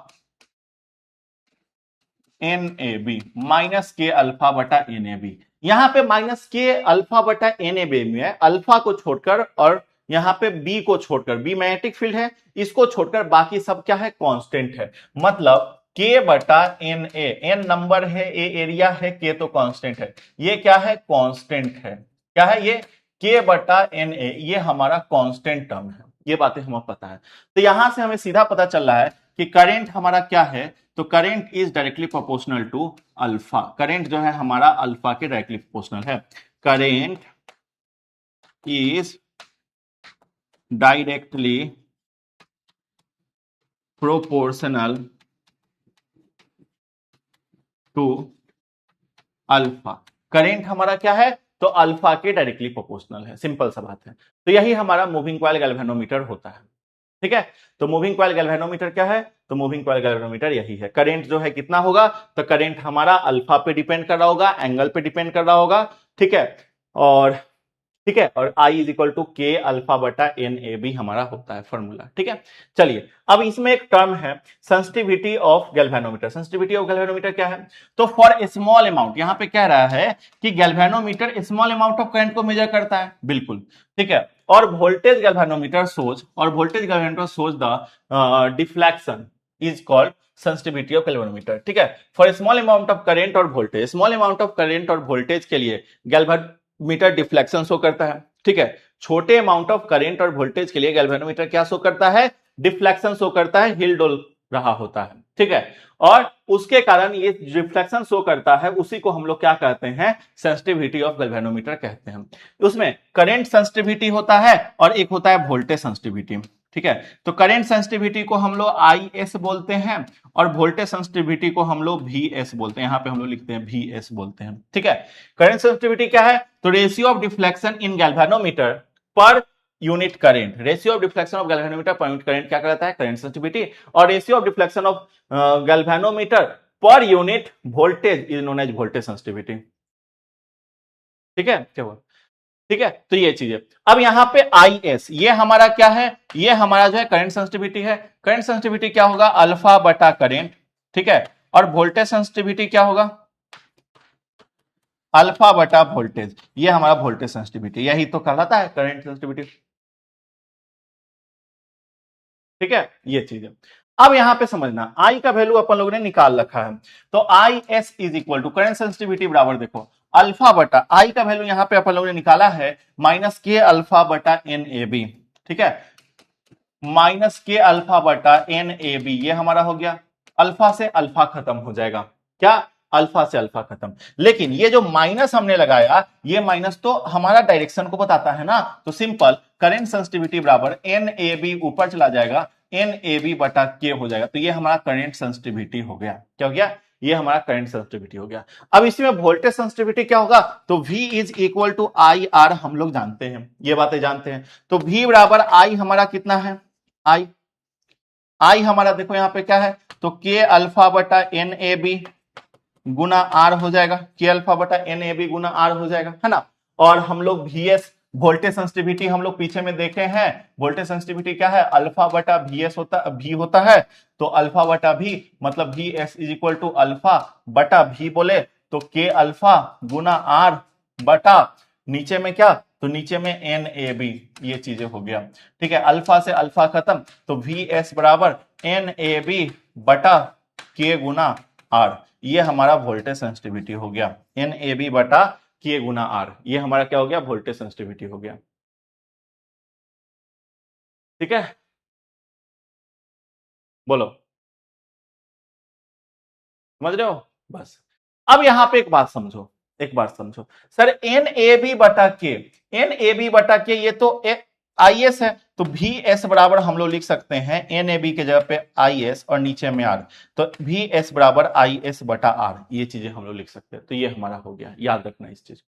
S1: N A B minus K alpha बटा एन ए बी। यहां पे माइनस के अल्फा बटा एन ए बी में अल्फा को छोड़कर और यहां पे बी को छोड़कर, बी मैग्नेटिक फील्ड है, इसको छोड़कर बाकी सब क्या है, कांस्टेंट है। मतलब के बटा एन ए, एन नंबर है, ए एरिया है, के तो कांस्टेंट है, ये क्या है, कांस्टेंट है। क्या है ये, के बटा एन ए, ये हमारा कांस्टेंट टर्म है। ये बातें हमें पता है। तो यहां से हमें सीधा पता चल रहा है कि करंट हमारा क्या है, तो current is directly proportional to alpha. Current जो है हमारा अल्फा के डायरेक्टली प्रोपोर्शनल है। Current is directly proportional to alpha. Current हमारा क्या है, तो अल्फा के डायरेक्टली प्रोपोर्शनल है। सिंपल सा बात है। तो यही हमारा मूविंग कॉइल गैल्वेनोमीटर होता है। ठीक है, तो मूविंग कॉइल गैल्वेनोमीटर क्या है, तो मूविंग कॉइल गैल्वेनोमीटर यही है। करंट जो है कितना होगा, तो करंट हमारा अल्फा पे डिपेंड कर रहा होगा, एंगल पे डिपेंड कर रहा होगा। ठीक है, और ठीक है, और I इज इक्वल टू के अल्फा बटा एन ए बी हमारा होता है फॉर्मूला। ठीक है, चलिए अब इसमें एक टर्म है sensitivity of galvanometer. Sensitivity of galvanometer क्या है, तो फॉर स्मॉल अमाउंट, यहां पे कह रहा है कि galvanometer small amount of current को मेजर करता है, बिल्कुल ठीक है। और वोल्टेज गैल्वेनोमीटर शोज, और voltage galvanometer shows the deflection is called sensitivity of galvanometer. ठीक है, for small amount of current और voltage, small amount of current और वोल्टेज के लिए गैल्वेनोमीटर डिफ्लेक्शन शो करता है। ठीक है, छोटे अमाउंट ऑफ करंट और वोल्टेज के लिए गैल्वेनोमीटर क्या शो करता है, डिफ्लेक्शन शो करता है, हिल डोल रहा होता है। ठीक है, और उसके कारण ये रिफ्लेक्शन शो करता है, उसी को हम लोग क्या कहते हैं, सेंसिटिविटी ऑफ गैल्वेनोमीटर कहते हैं। उसमें करंट सेंसिटिविटी होता है और एक होता है वोल्टेज सेंसिटिविटी। ठीक है, तो करंट सेंसिटिविटी को हम लोग आई एस बोलते हैं और वोल्टेज सेंसिटिविटी को हम लोग वी एस बोलते हैं। यहां पे हम लोग लिखते हैं वी एस बोलते हैं। ठीक है, करंट सेंसिटिविटी क्या है, तो ratio of deflection in galvanometer per unit current. Ratio of deflection of galvanometer per unit current क्या कहलाता है, करंट सेंसिटिविटी। और ratio of deflection of galvanometer per unit voltage is known as voltage sensitivity. ठीक है, क्या हुआ, ठीक है, तो ये चीज है। अब यहां पे आई एस, ये हमारा क्या है, ये हमारा जो है करंट सेंसिटिविटी है। करंट सेंसिटिविटी क्या होगा, अल्फा बटा करंट। ठीक है, और वोल्टेज सेंसिटिविटी क्या होगा, अल्फा बटा वोल्टेज। ये हमारा वोल्टेज सेंसिटिविटी, यही तो कहलाता है करंट सेंसिटिविटी। ठीक है, ये चीज है। अब यहां पे समझना, आई का वैल्यू अपन लोगों ने निकाल रखा है, तो I S is equal to current sensitivity बराबर देखो अल्फा बटा, आई का वैल्यू यहां पे अपन लोगों ने निकाला है माइनस के अल्फा बटा एन ए बी। ठीक है, माइनस के अल्फा बटा एन ए बी, ये हमारा हो गया। अल्फा से अल्फा खत्म हो जाएगा, क्या, अल्फा से अल्फा खत्म। लेकिन ये जो माइनस हमने लगाया, ये माइनस तो हमारा डायरेक्शन को बताता है ना, तो सिंपल करंट सेंसिटिविटी बराबर एन ए बी ऊपर चला जाएगा, एन ए बी बटा के हो जाएगा। तो ये हमारा करंट सेंसिटिविटी हो गया। क्या हो गया, ये हमारा करंट सेंसिटिविटी हो गया। अब इसमें वोल्टेज सेंसिटिविटी क्या होगा, तो V is equal to I R, हम लोग जानते हैं, ये बातें जानते हैं। तो V बराबर आई हमारा कितना है, आई, आई हमारा देखो यहां पे क्या है, तो के अल्फा बटा एन ए बी गुना आर हो जाएगा, के अल्फा बटा एन ए बी गुना आर हो जाएगा, है ना। और हम लोग वी एस, वोल्टेज सेंसिटिविटी हम लोग पीछे में देखे हैं, वोल्टेज सेंसिटिविटी क्या है, अल्फा बटा वी एस होता, भी होता है। तो अल्फा बटा भी मतलब V S is equal to alpha बटा भी बोले तो के अल्फा गुना आर बटा नीचे में क्या, तो नीचे में एन ए बी, ये चीजें हो गया। ठीक है, अल्फा से अल्फा खत्म, तो वी एस बराबर एन ए बी बटा के गुना आर, ये हमारा वोल्टेज सेंसिटिविटी हो गया। एन ए बी बटा के गुना आर, ये हमारा क्या हो गया, वोल्टेज सेंसिटिविटी हो गया। ठीक है, बोलो, समझ रहे हो, बस। अब यहां पे एक बात समझो, एक बात समझो, सर एन ए बी बटा के, एन ए बी बटा के, ये तो आई एस है, तो वी एस बराबर हम लोग लिख सकते हैं एन ए बी के जगह पे आई एस और नीचे में आर, तो वी एस बराबर आई एस बटा आर, ये चीजें हम लोग लिख सकते हैं। तो ये हमारा हो गया, याद रखना इस चीज।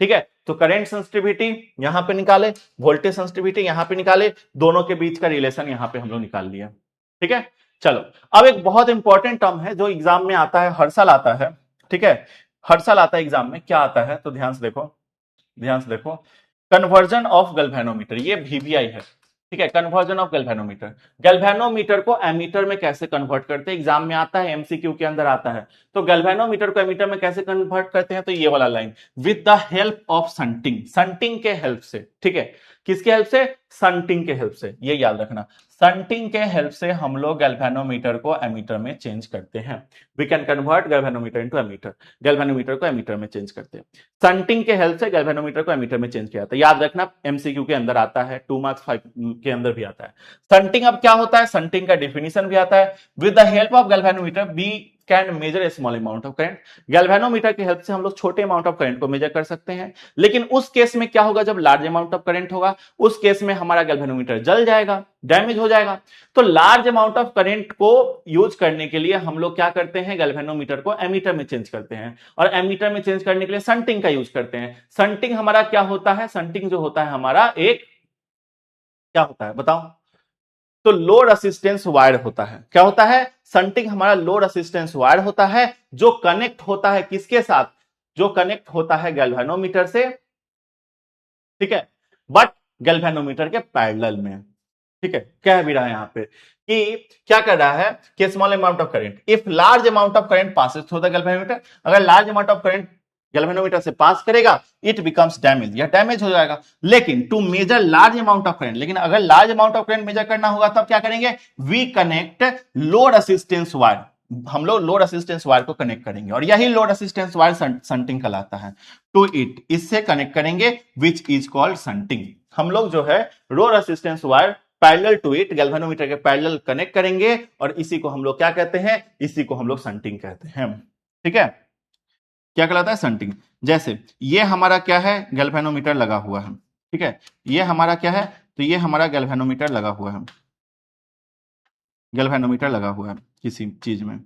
S1: ठीक है, तो करंट सेंसिटिविटी यहां पे निकाले, वोल्टेज सेंसिटिविटी यहां पे निकाले, दोनों के बीच का रिलेशन यहां पे हम लोग निकाल लिया। ठीक है, चलो अब एक बहुत इंपॉर्टेंट टर्म है जो एग्जाम में आता है, हर साल आता है। ठीक है, हर साल आता है एग्जाम में, क्या आता है, तो ध्यान से देखो, ध्यान से देखो, कन्वर्जन ऑफ गैल्वेनोमीटर, ये वीवीआई है। ठीक है, कन्वर्जन ऑफ गैल्वेनोमीटर। गैल्वेनोमीटर को एमीटर में कैसे कन्वर्ट करते हैं, एग्जाम में आता है, एमसीक्यू के अंदर आता है। तो गैल्वेनोमीटर को एमीटर में कैसे कन्वर्ट करते हैं, तो ये वाला line, with the help of shunting, shunting के हेल्प से। ठीक है, किसके हेल्प से, संटिंग के हेल्प से, ये याद रखना, संटिंग के हेल्प से हम लोग गैल्वेनोमीटर को एमीटर में चेंज करते हैं। We can convert galvanometer into ammeter, galvanometer को एमीटर में चेंज करते हैं। संटिंग के हेल्प से गैल्वेनोमीटर को एमीटर में चेंज किया जाता है, याद रखना, एमसीक्यू के अंदर आता है, 2 मार्क्स 5 के अंदर भी आता है। संटिंग अब क्या होता है, संटिंग का डिफिनीशन भी आता है, with the help of galvanometer we can measure a small amount of current. Galvanometer की हेल्प से हम लोग छोटे अमाउंट ऑफ करंट को मेजर कर सकते हैं, लेकिन उस केस में क्या होगा, जब लार्ज अमाउंट ऑफ करंट होगा, उस केस में हमारा गैल्वेनोमीटर जल जाएगा, डैमेज हो जाएगा। तो लार्ज अमाउंट ऑफ करंट को यूज करने के लिए हम लोग क्या करते हैं, गैल्वेनोमीटर को एमीटर में चेंज करते हैं, और एमीटर में चेंज करने के लिए संटिंग का यूज करते हैं। संटिंग हमारा क्या होता है, संटिंग जो होता है हमारा एक, क्या होता है बताओ, तो लो रेसिस्टेंस वायर होता है। क्या होता है, संटिंग हमारा लो रेसिस्टेंस वायर होता है, जो कनेक्ट होता है किसके साथ, जो कनेक्ट होता है गैल्वेनोमीटर से। ठीक है, बट गैल्वेनोमीटर के पैरेलल में। ठीक है, कह भी रहा है यहां पे कि क्या कर रहा है, कि small amount of current, if large amount of current passes through the galvanometer, अगर large amount of current galvanometer से पास करेगा, इट बिकम्स डैमेज, यह डैमेज हो जाएगा। लेकिन to measure large amount of current, लेकिन अगर large amount of current measure करना होगा तब क्या करेंगे, we connect low resistance wire, हम लोग लो रेसिस्टेंस वायर को कनेक्ट करेंगे, और यही लो रेसिस्टेंस वायर संटिंग कहलाता है। टू इट, इससे कनेक्ट करेंगे, विच इज कॉल्ड संटिंग। हम लोग जो है low resistance wire parallel to it, galvanometer के पैरेलल कनेक्ट करेंगे, और इसी को हम लोग क्या कहते हैं, इसी को हम लोग संटिंग कहते हैं। ठीक है, क्या कहलाता है, संटिंग। जैसे ये हमारा क्या है, गैल्वेनोमीटर लगा हुआ है। ठीक है, ये हमारा क्या है, तो ये हमारा गैल्वेनोमीटर लगा हुआ है, गैल्वेनोमीटर लगा हुआ है किसी चीज में,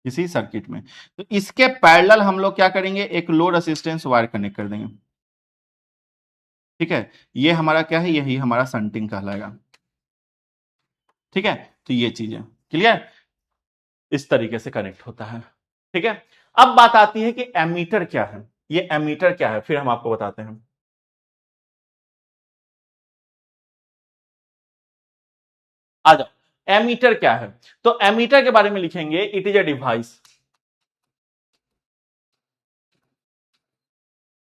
S1: किसी सर्किट में। तो इसके पैरेलल हम लोग क्या करेंगे, एक लो रेसिस्टेंस वायर कनेक्ट कर देंगे। ठीक है, ये हमारा क्या है, यही हमारा संटिंग कहलाएगा। ठीक है, तो ये चीज है, क्लियर, इस तरीके से कनेक्ट होता है। ठीक है, अब बात आती है कि एमीटर क्या है, ये एमीटर क्या है, फिर हम आपको बताते हैं। आ जाओ, एमीटर क्या है, तो एमीटर के बारे में लिखेंगे, it is a device.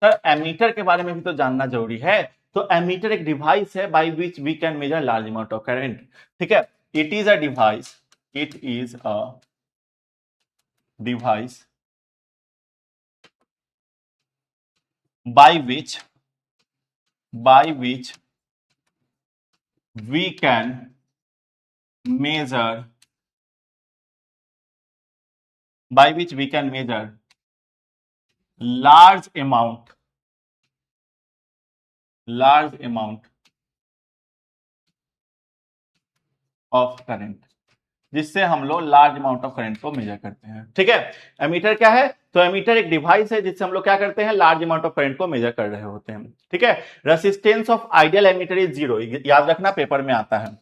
S1: Sir ammeter के बारे में भी तो जानना जरूरी है, तो एमीटर एक डिवाइस है by which we can measure large amount of current. ठीक है, it is a device, it is a device by which we can measure, by which we can measure large amount of current, जिससे हम लोग large amount of current को measure करते हैं। ठीक है, एमीटर क्या है, तो एमीटर एक डिवाइस है जिससे हम लोग क्या करते हैं, लार्ज अमाउंट ऑफ करंट को मेजर कर रहे होते हैं। ठीक है, resistance of ideal ammeter is 0, याद रखना पेपर में आता है,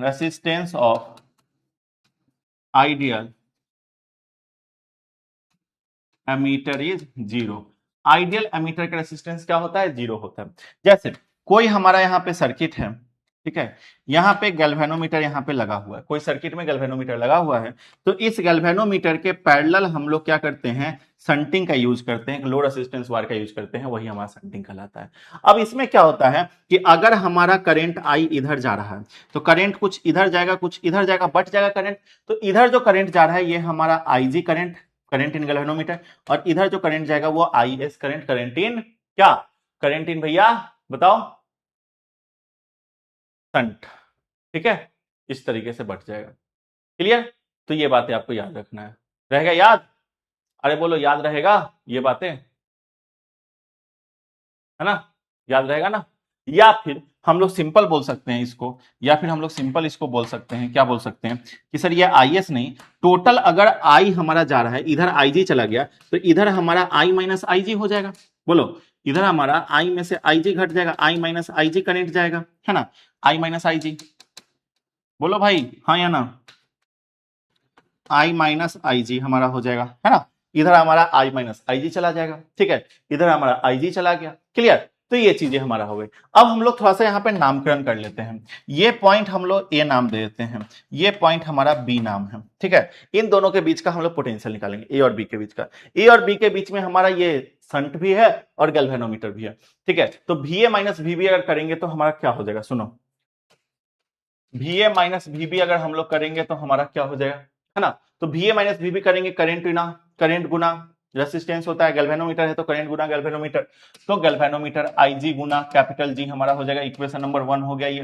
S1: resistance of ideal ammeter is 0। Ideal ammeter का रेसिस्टेंस क्या होता है, 0 होता है। जैसे कोई हमारा यहाँ पे सर्किट है, ठीक है, यहाँ पे गैल्वेनोमीटर यहाँ पे लगा हुआ है, कोई सर्किट में गैल्वेनोमीटर लगा हुआ है, तो इस गैल्वेनोमीटर के पैरेलल हम लोग क्या करते हैं, संटिंग का यूज करते हैं, लो रेसिस्टेंस वायर का यूज करते हैं, वही हमारा संटिंग कहलाता है। अब इसमें क्या होता है कि अगर हमारा करंट आई इधर जा रहा है, तो करंट कुछ इधर जाएगा, कुछ इधर जाएगा, बट जाएगा करंट, तो इधर जो करंट जा रहा है ये हमारा IG current, current in galvanometer, और इधर जो करंट जाएगा वो I S current, current in क्या, करंट इन भैया बताओ, संट। ठीक है, इस तरीके से बढ़ जाएगा, क्लियर। तो ये बातें आपको याद रखना है, रहेगा याद, अरे बोलो याद रहेगा ये बातें, है ना, याद रहेगा ना। या फिर हम लोग सिंपल बोल सकते हैं इसको, या फिर हम लोग सिंपल इसको बोल सकते हैं, क्या बोल सकते हैं कि सर ये आई एस नहीं, टोटल अगर आई हमारा जा रहा है, इधर आई जी चला गया, तो इधर हमारा आई माइनस आई जी हो जाएगा। बोलो, इधर हमारा आई में से आई जी घट जाएगा, आई माइनस आई जी करंट जाएगा, है ना, आई माइनस आई जी, बोलो भाई हाँ या ना, आई माइनस आई जी हमारा हो जाएगा, है ना। इधर हमारा आई माइनस आई जी चला जाएगा, ठीक है, इधर हमारा आई जी चला गया, क्लियर। तो ये चीजें हमारा हो गई। अब हम लोग थोड़ा सा यहाँ पे नामकरण कर लेते हैं। ये पॉइंट हम लोग ए नाम दे देते हैं, ये पॉइंट हमारा बी नाम है, ठीक है। इन दोनों के बीच का हम लोग पोटेंशियल निकालेंगे, ए और बी के बीच का। ए और बी के बीच में हमारा ये संट भी है और गैल्वेनोमीटर भी है, ठीक है। तो VA माइनस VB अगर करेंगे तो हमारा क्या हो जाएगा, सुनो, VA माइनस VB अगर हम लोग करेंगे तो हमारा क्या हो जाएगा, है ना। तो VA माइनस VB करेंगे, करंट गुना रेसिस्टेंस होता है, गैल्वेनोमीटर है तो करंट गुना गैल्वेनोमीटर, तो गैल्वेनोमीटर IG गुना कैपिटल G हमारा हो जाएगा। इक्वेशन नंबर 1 हो गया ये,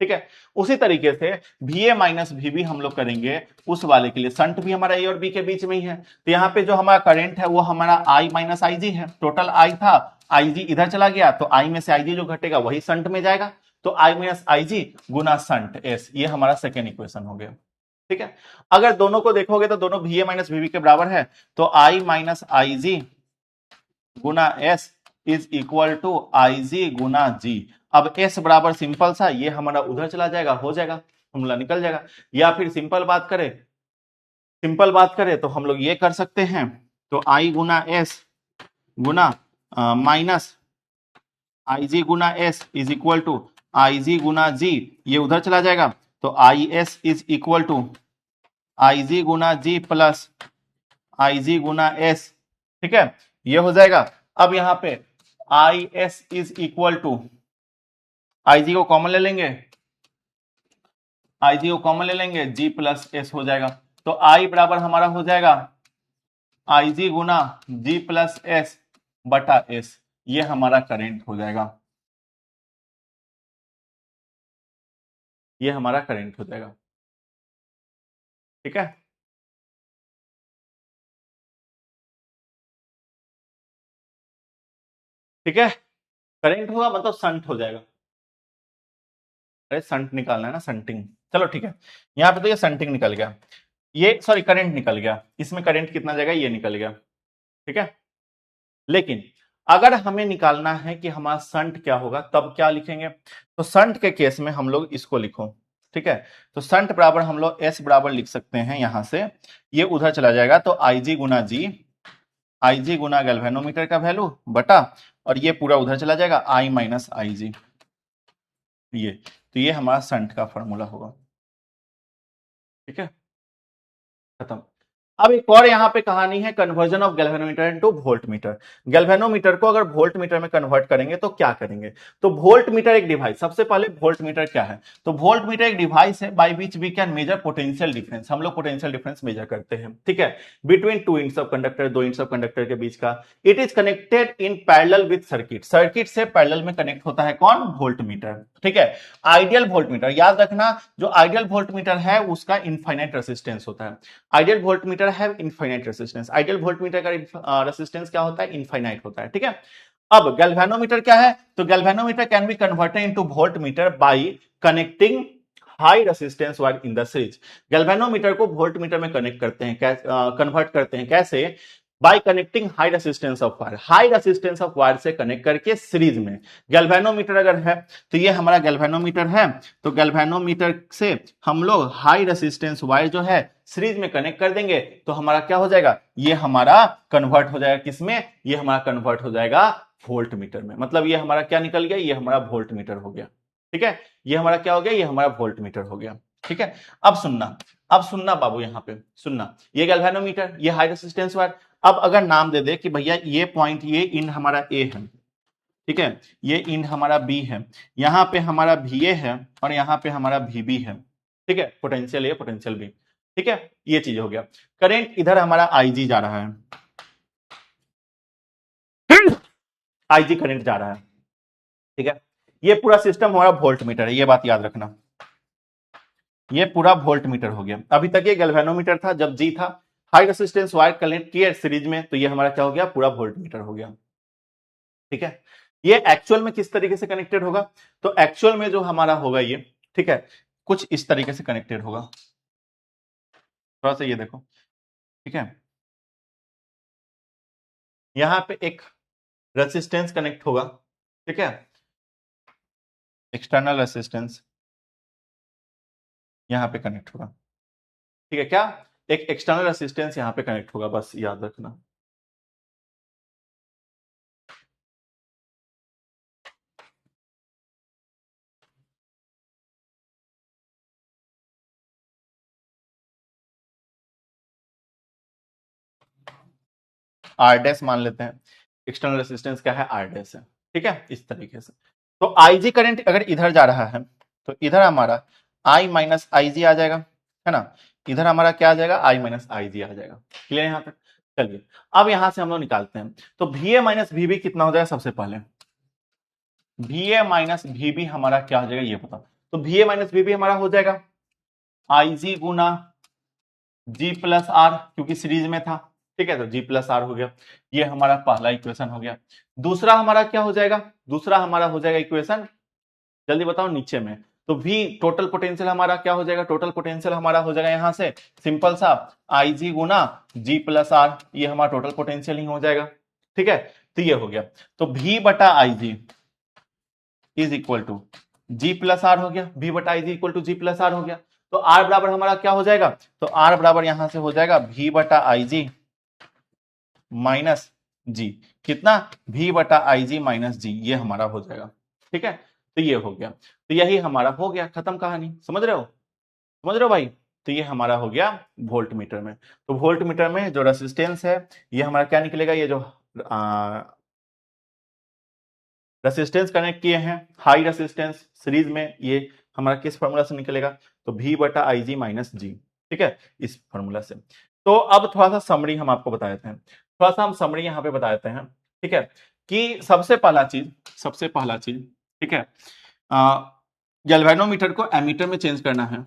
S1: ठीक है। उसी तरीके से VA माइनस VB हम लोग करेंगे उस वाले के लिए, संट भी हमारा A और B के बीच में ही है, तो यहाँ पे जो हमारा करंट है वो हमारा I माइनस IG है। टोटल I था, IG इधर चला गया तो I में से IG जो घटेगा वही संट में जाएगा, तो I minus IG Guna shunt S, ये हमारा सेकेंड इक्वेशन हो गया, ठीक है। अगर दोनों को देखोगे तो दोनों VA माइनस VB के बराबर है, तो I माइनस IG गुना S is equal to IG गुना G। अब S बराबर सिंपल सा ये हमारा उधर चला जाएगा, हो जाएगा, फॉर्मूला निकल जाएगा। या फिर सिंपल बात करें तो हम लोग ये कर सकते हैं, तो I गुना S गुना माइनस IG गुना S is equal to IG गुना G, ये उधर चला जाएगा, तो IS is equal to IG गुना G प्लस IG गुना S, ठीक है, ये हो जाएगा। अब यहां पे IS is equal to, IG को कॉमन ले लेंगे, G प्लस S हो जाएगा, तो I बराबर हमारा हो जाएगा IG गुना G प्लस S बटा S, ये हमारा करंट हो जाएगा, ये हमारा करंट हो जाएगा, ठीक है। ठीक है, करंट हुआ मतलब संट हो जाएगा। अरे संट निकालना है ना, संटिंग, चलो ठीक है। यहां पे तो ये संटिंग निकल गया, ये सॉरी करंट निकल गया, इसमें करंट कितना जाएगा, ये निकल गया, ठीक है। लेकिन अगर हमें निकालना है कि हमारा संट क्या होगा, तब क्या लिखेंगे, तो संट के केस में हम लोग इसको लिखो, ठीक है। तो संट बराबर हम लोग S बराबर लिख सकते हैं, यहां से ये उधर चला जाएगा, तो IG गुना G, IG गुना गैल्वेनोमीटर का वैल्यू बटा, और ये पूरा उधर चला जाएगा I माइनस IG, ये तो ये हमारा संट का फॉर्मूला होगा, ठीक है, खत्म। अब एक और यहां पे कहानी है, conversion of galvanometer into volt meter. Galvanometer को अगर वोल्ट मीटर में कन्वर्ट करेंगे तो क्या करेंगे, तो वोल्ट मीटर एक डिवाइस, सबसे पहले वोल्ट मीटर क्या है, तो वोल्ट मीटर एक डिवाइस है by which we can measure potential difference, हम लोग पोटेंशियल डिफरेंस मेजर करते हैं, ठीक है, between two ends of conductor, दो इंड्स ऑफ कंडक्टर के बीच का। It is connected in parallel with circuit, circuit से पैरेलल में कनेक्ट होता है कौन, वोल्ट मीटर, ठीक है। आइडियल वोल्ट मीटर, याद रखना जो आइडियल वोल्ट मीटर है उसका इनफाइनाइट रेसिस्टेंस होता है। आइडियल वोल्ट मीटर है infinite resistance, ideal volt meter का रेसिस्टेंस क्या होता है, इनफाइनाइट होता है, ठीक है। अब गैल्वेनोमीटर क्या है, तो galvanometer can be converted into voltmeter by connecting high resistance wire in the series. Galvanometer को वोल्ट मीटर में कनेक्ट करते हैं, कन्वर्ट करते हैं कैसे, by connecting high resistance of wire, high resistance of wire से कनेक्ट करके series में। गैल्वेनोमीटर अगर है तो ये हमारा गैल्वेनोमीटर है, तो गैल्वेनोमीटर से हम लोग हाई रेसिस्टेंस वायर जो है सीरीज में कनेक्ट कर देंगे, तो हमारा क्या हो जाएगा, ये हमारा कन्वर्ट हो जाएगा किसमें, ये हमारा कन्वर्ट हो जाएगा वोल्ट मीटर में। मतलब ये हमारा क्या निकल गया, ये हमारा वोल्ट मीटर हो गया, ठीक है। ये हमारा क्या हो गया, ये हमारा वोल्ट मीटर हो गया, ठीक है। अब सुनना बाबू, यहां पे सुनना, ये गैल्वेनोमीटर, ये हाई रेसिस्टेंस वायर। अब अगर नाम दे दे कि भैया ये पॉइंट, ये इन हमारा ए है, ठीक है, ये इन हमारा बी है, यहां पे हमारा VA है और यहां पे हमारा VB है, ठीक है, पोटेंशियल ए पोटेंशियल बी, ठीक है, ये चीज हो गया। करंट इधर हमारा IG जा रहा है, IG करंट जा रहा है, ठीक है। ये पूरा सिस्टम हमारा वोल्ट मीटर है, ये बात याद रखना, ये पूरा वोल्ट मीटर हो गया। अभी तक ये गैल्वेनोमीटर था, जब G था, हाई रेसिस्टेंस वायर कनेक्ट किए सीरीज में, तो ये हमारा क्या हो गया, पूरा वोल्ट मीटर हो गया, ठीक है। ये एक्चुअल में किस तरीके से कनेक्टेड होगा, तो एक्चुअल में जो हमारा होगा ये, ठीक है, कुछ इस तरीके से कनेक्टेड होगा, थोड़ा सा ये देखो, ठीक है। यहां पे एक रेसिस्टेंस कनेक्ट होगा, ठीक है, एक्सटर्नल रेसिस्टेंस यहां पे कनेक्ट होगा, ठीक है, क्या एक एक्सटर्नल रेसिस्टेंस यहां पे कनेक्ट होगा, बस याद रखना, आर डैश मान लेते हैं, एक्सटर्नल रेसिस्टेंस क्या है, आर डैश है, ठीक है, इस तरीके से। तो आईजी करंट अगर इधर जा रहा है तो इधर हमारा आई माइनस आईजी आ जाएगा, है ना, इधर हमारा क्या आ जाएगा, आई माइनस आईजी आ जाएगा। क्लियर यहां तक? चलिए अब यहां से हम लोग निकालते हैं, तो V A minus V B कितना हो जाएगा, सबसे पहले V A minus V B हमारा क्या हो जाएगा ये बताओ। तो V A minus V B हमारा हो जाएगा आईजी गुना जी प्लस आर, क्योंकि सीरीज में था, ठीक है, तो जी प्लस आर हो गया, ये हमारा पहला इक्वेशन हो गया। दूसरा हमारा क्या हो जाएगा, दूसरा हमारा हो जाएगा इक्वेशन, जल्दी बताओ नीचे में, तो V टोटल पोटेंशियल हमारा क्या हो जाएगा, टोटल पोटेंशियल हमारा हो जाएगा यहां से सिंपल सा IG गुना G प्लस आर, ये हमारा टोटल पोटेंशियल ही हो जाएगा, ठीक है, तो ये हो गया। तो V बटा IG is equal to G plus R हो गया, V बटा IG equal to G plus R हो गया। तो R बराबर हमारा क्या हो जाएगा, तो R बराबर यहां से हो जाएगा V बटा IG माइनस जी, कितना, V बटा IG माइनस जी, ये हमारा हो जाएगा, ठीक है, तो ये हो गया। तो यही हमारा हो गया, खत्म कहानी, समझ रहे हो, समझ रहे हो भाई। तो ये हमारा हो गया वोल्ट मीटर में। तो वोल्ट मीटर में जो रेसिस्टेंस है ये हमारा क्या निकलेगा, ये जो रेसिस्टेंस कनेक्ट किए हैं हाई रेसिस्टेंस सीरीज में, ये हमारा किस फॉर्मूला से निकलेगा, तो V बटा आई जी माइनस जी, ठीक है, इस फॉर्मूला से। तो अब थोड़ा सा समरी हम आपको बता देते हैं, थोड़ा सा हम समरी यहाँ पे बता देते हैं, ठीक है, कि सबसे पहला चीज, ठीक है, गैल्वेनोमीटर को एमीटर में चेंज करना है,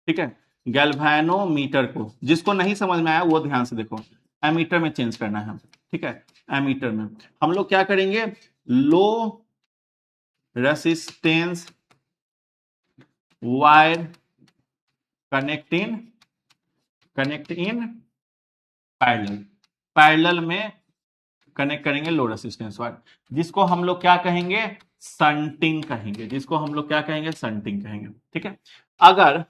S1: ठीक है, गैल्वेनोमीटर को, जिसको नहीं समझ में आया वो ध्यान से देखो, एमीटर में चेंज करना है, ठीक है, एमीटर में हम लोग क्या करेंगे, low resistance wire connect in parallel में कनेक्ट करेंगे लो रेसिस्टेंस वायर, जिसको हम लोग क्या कहेंगे, संटिंग कहेंगे, जिसको हम लोग क्या कहेंगे, संटिंग कहेंगे, ठीक है। अगर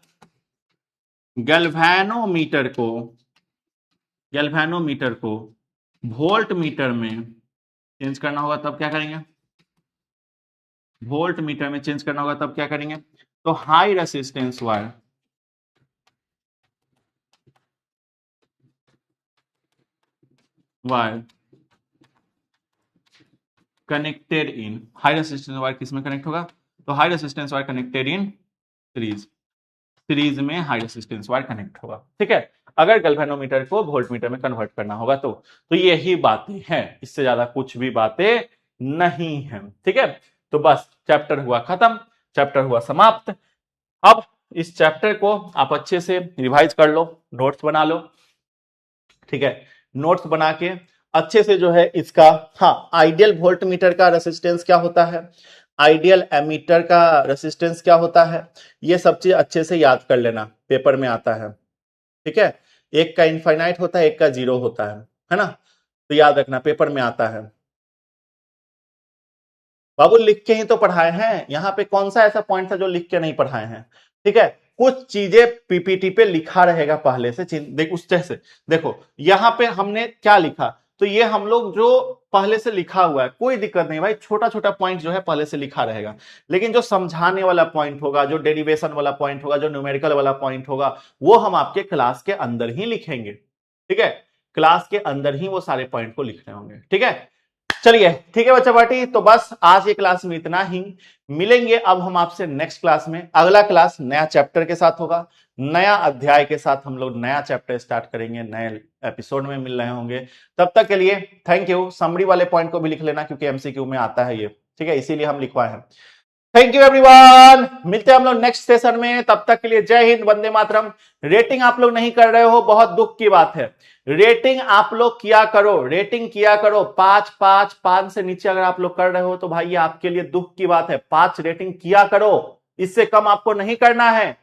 S1: गैल्वेनोमीटर को वोल्ट मीटर में चेंज करना होगा तब क्या करेंगे, वोल्ट मीटर में चेंज करना होगा तब क्या करेंगे, तो high resistance wire connected in, high resistance wire किस में कनेक्ट होगा, तो high resistance wire connected in series में हाई रेसिस्टेंस वायर कनेक्ट होगा, ठीक है, अगर गैल्वेनोमीटर को वोल्ट मीटर में कन्वर्ट करना होगा तो यही बातें हैं, इससे ज्यादा कुछ भी बातें नहीं है, ठीक है। तो बस चैप्टर हुआ खत्म, चैप्टर हुआ समाप्त। अब इस चैप्टर को आप अच्छे से रिवाइज कर लो, नोट्स बना लो, ठीक है, नोट्स बना के अच्छे से जो है इसका, हाँ, आइडियल वोल्ट मीटर का रेसिस्टेंस क्या होता है, आइडियल एमीटर का रेसिस्टेंस क्या होता है, ये सब चीज अच्छे से याद कर लेना, पेपर में आता है, ठीक है, एक का इनफाइनाइट होता है, एक का जीरो होता है ना, तो याद रखना पेपर में आता है। बाबू लिख के ही तो पढ़ाए हैं, यहाँ पे कौन सा ऐसा पॉइंट था जो लिख के नहीं पढ़ाए हैं, ठीक है, कुछ चीजें पीपीटी पे लिखा रहेगा पहले से, देख उस जैसे देखो यहाँ पे हमने क्या लिखा, तो ये हम लोग जो पहले से लिखा हुआ है, कोई दिक्कत नहीं भाई, छोटा छोटा पॉइंट जो है पहले से लिखा रहेगा, लेकिन जो समझाने वाला पॉइंट होगा, जो डेरिवेशन वाला पॉइंट होगा, जो न्यूमेरिकल वाला पॉइंट होगा, वो हम आपके क्लास के अंदर ही लिखेंगे, ठीक है, क्लास के अंदर ही वो सारे पॉइंट को लिखने होंगे, ठीक है। चलिए ठीक है बच्चा पार्टी, तो बस आज ये क्लास में इतना ही, मिलेंगे अब हम आपसे नेक्स्ट क्लास में, अगला क्लास नया चैप्टर के साथ होगा, नया अध्याय के साथ हम लोग नया चैप्टर स्टार्ट करेंगे, नए एपिसोड में मिल रहे होंगे, तब तक के लिए थैंक यू। समरी वाले पॉइंट को भी लिख लेना क्योंकि एमसीक्यू में आता है ये, ठीक है, इसीलिए हम लिखवाए हैं। थैंक यू एवरीवन, मिलते हैं हम लोग नेक्स्ट सेशन में, तब तक के लिए जय हिंद, वंदे मातरम। रेटिंग आप लोग नहीं कर रहे हो, बहुत दुख की बात है, रेटिंग आप लोग किया करो, रेटिंग किया करो, 5 से नीचे अगर आप लोग कर रहे हो तो भाई ये आपके लिए दुख की बात है, 5 रेटिंग किया करो, इससे कम आपको नहीं करना है।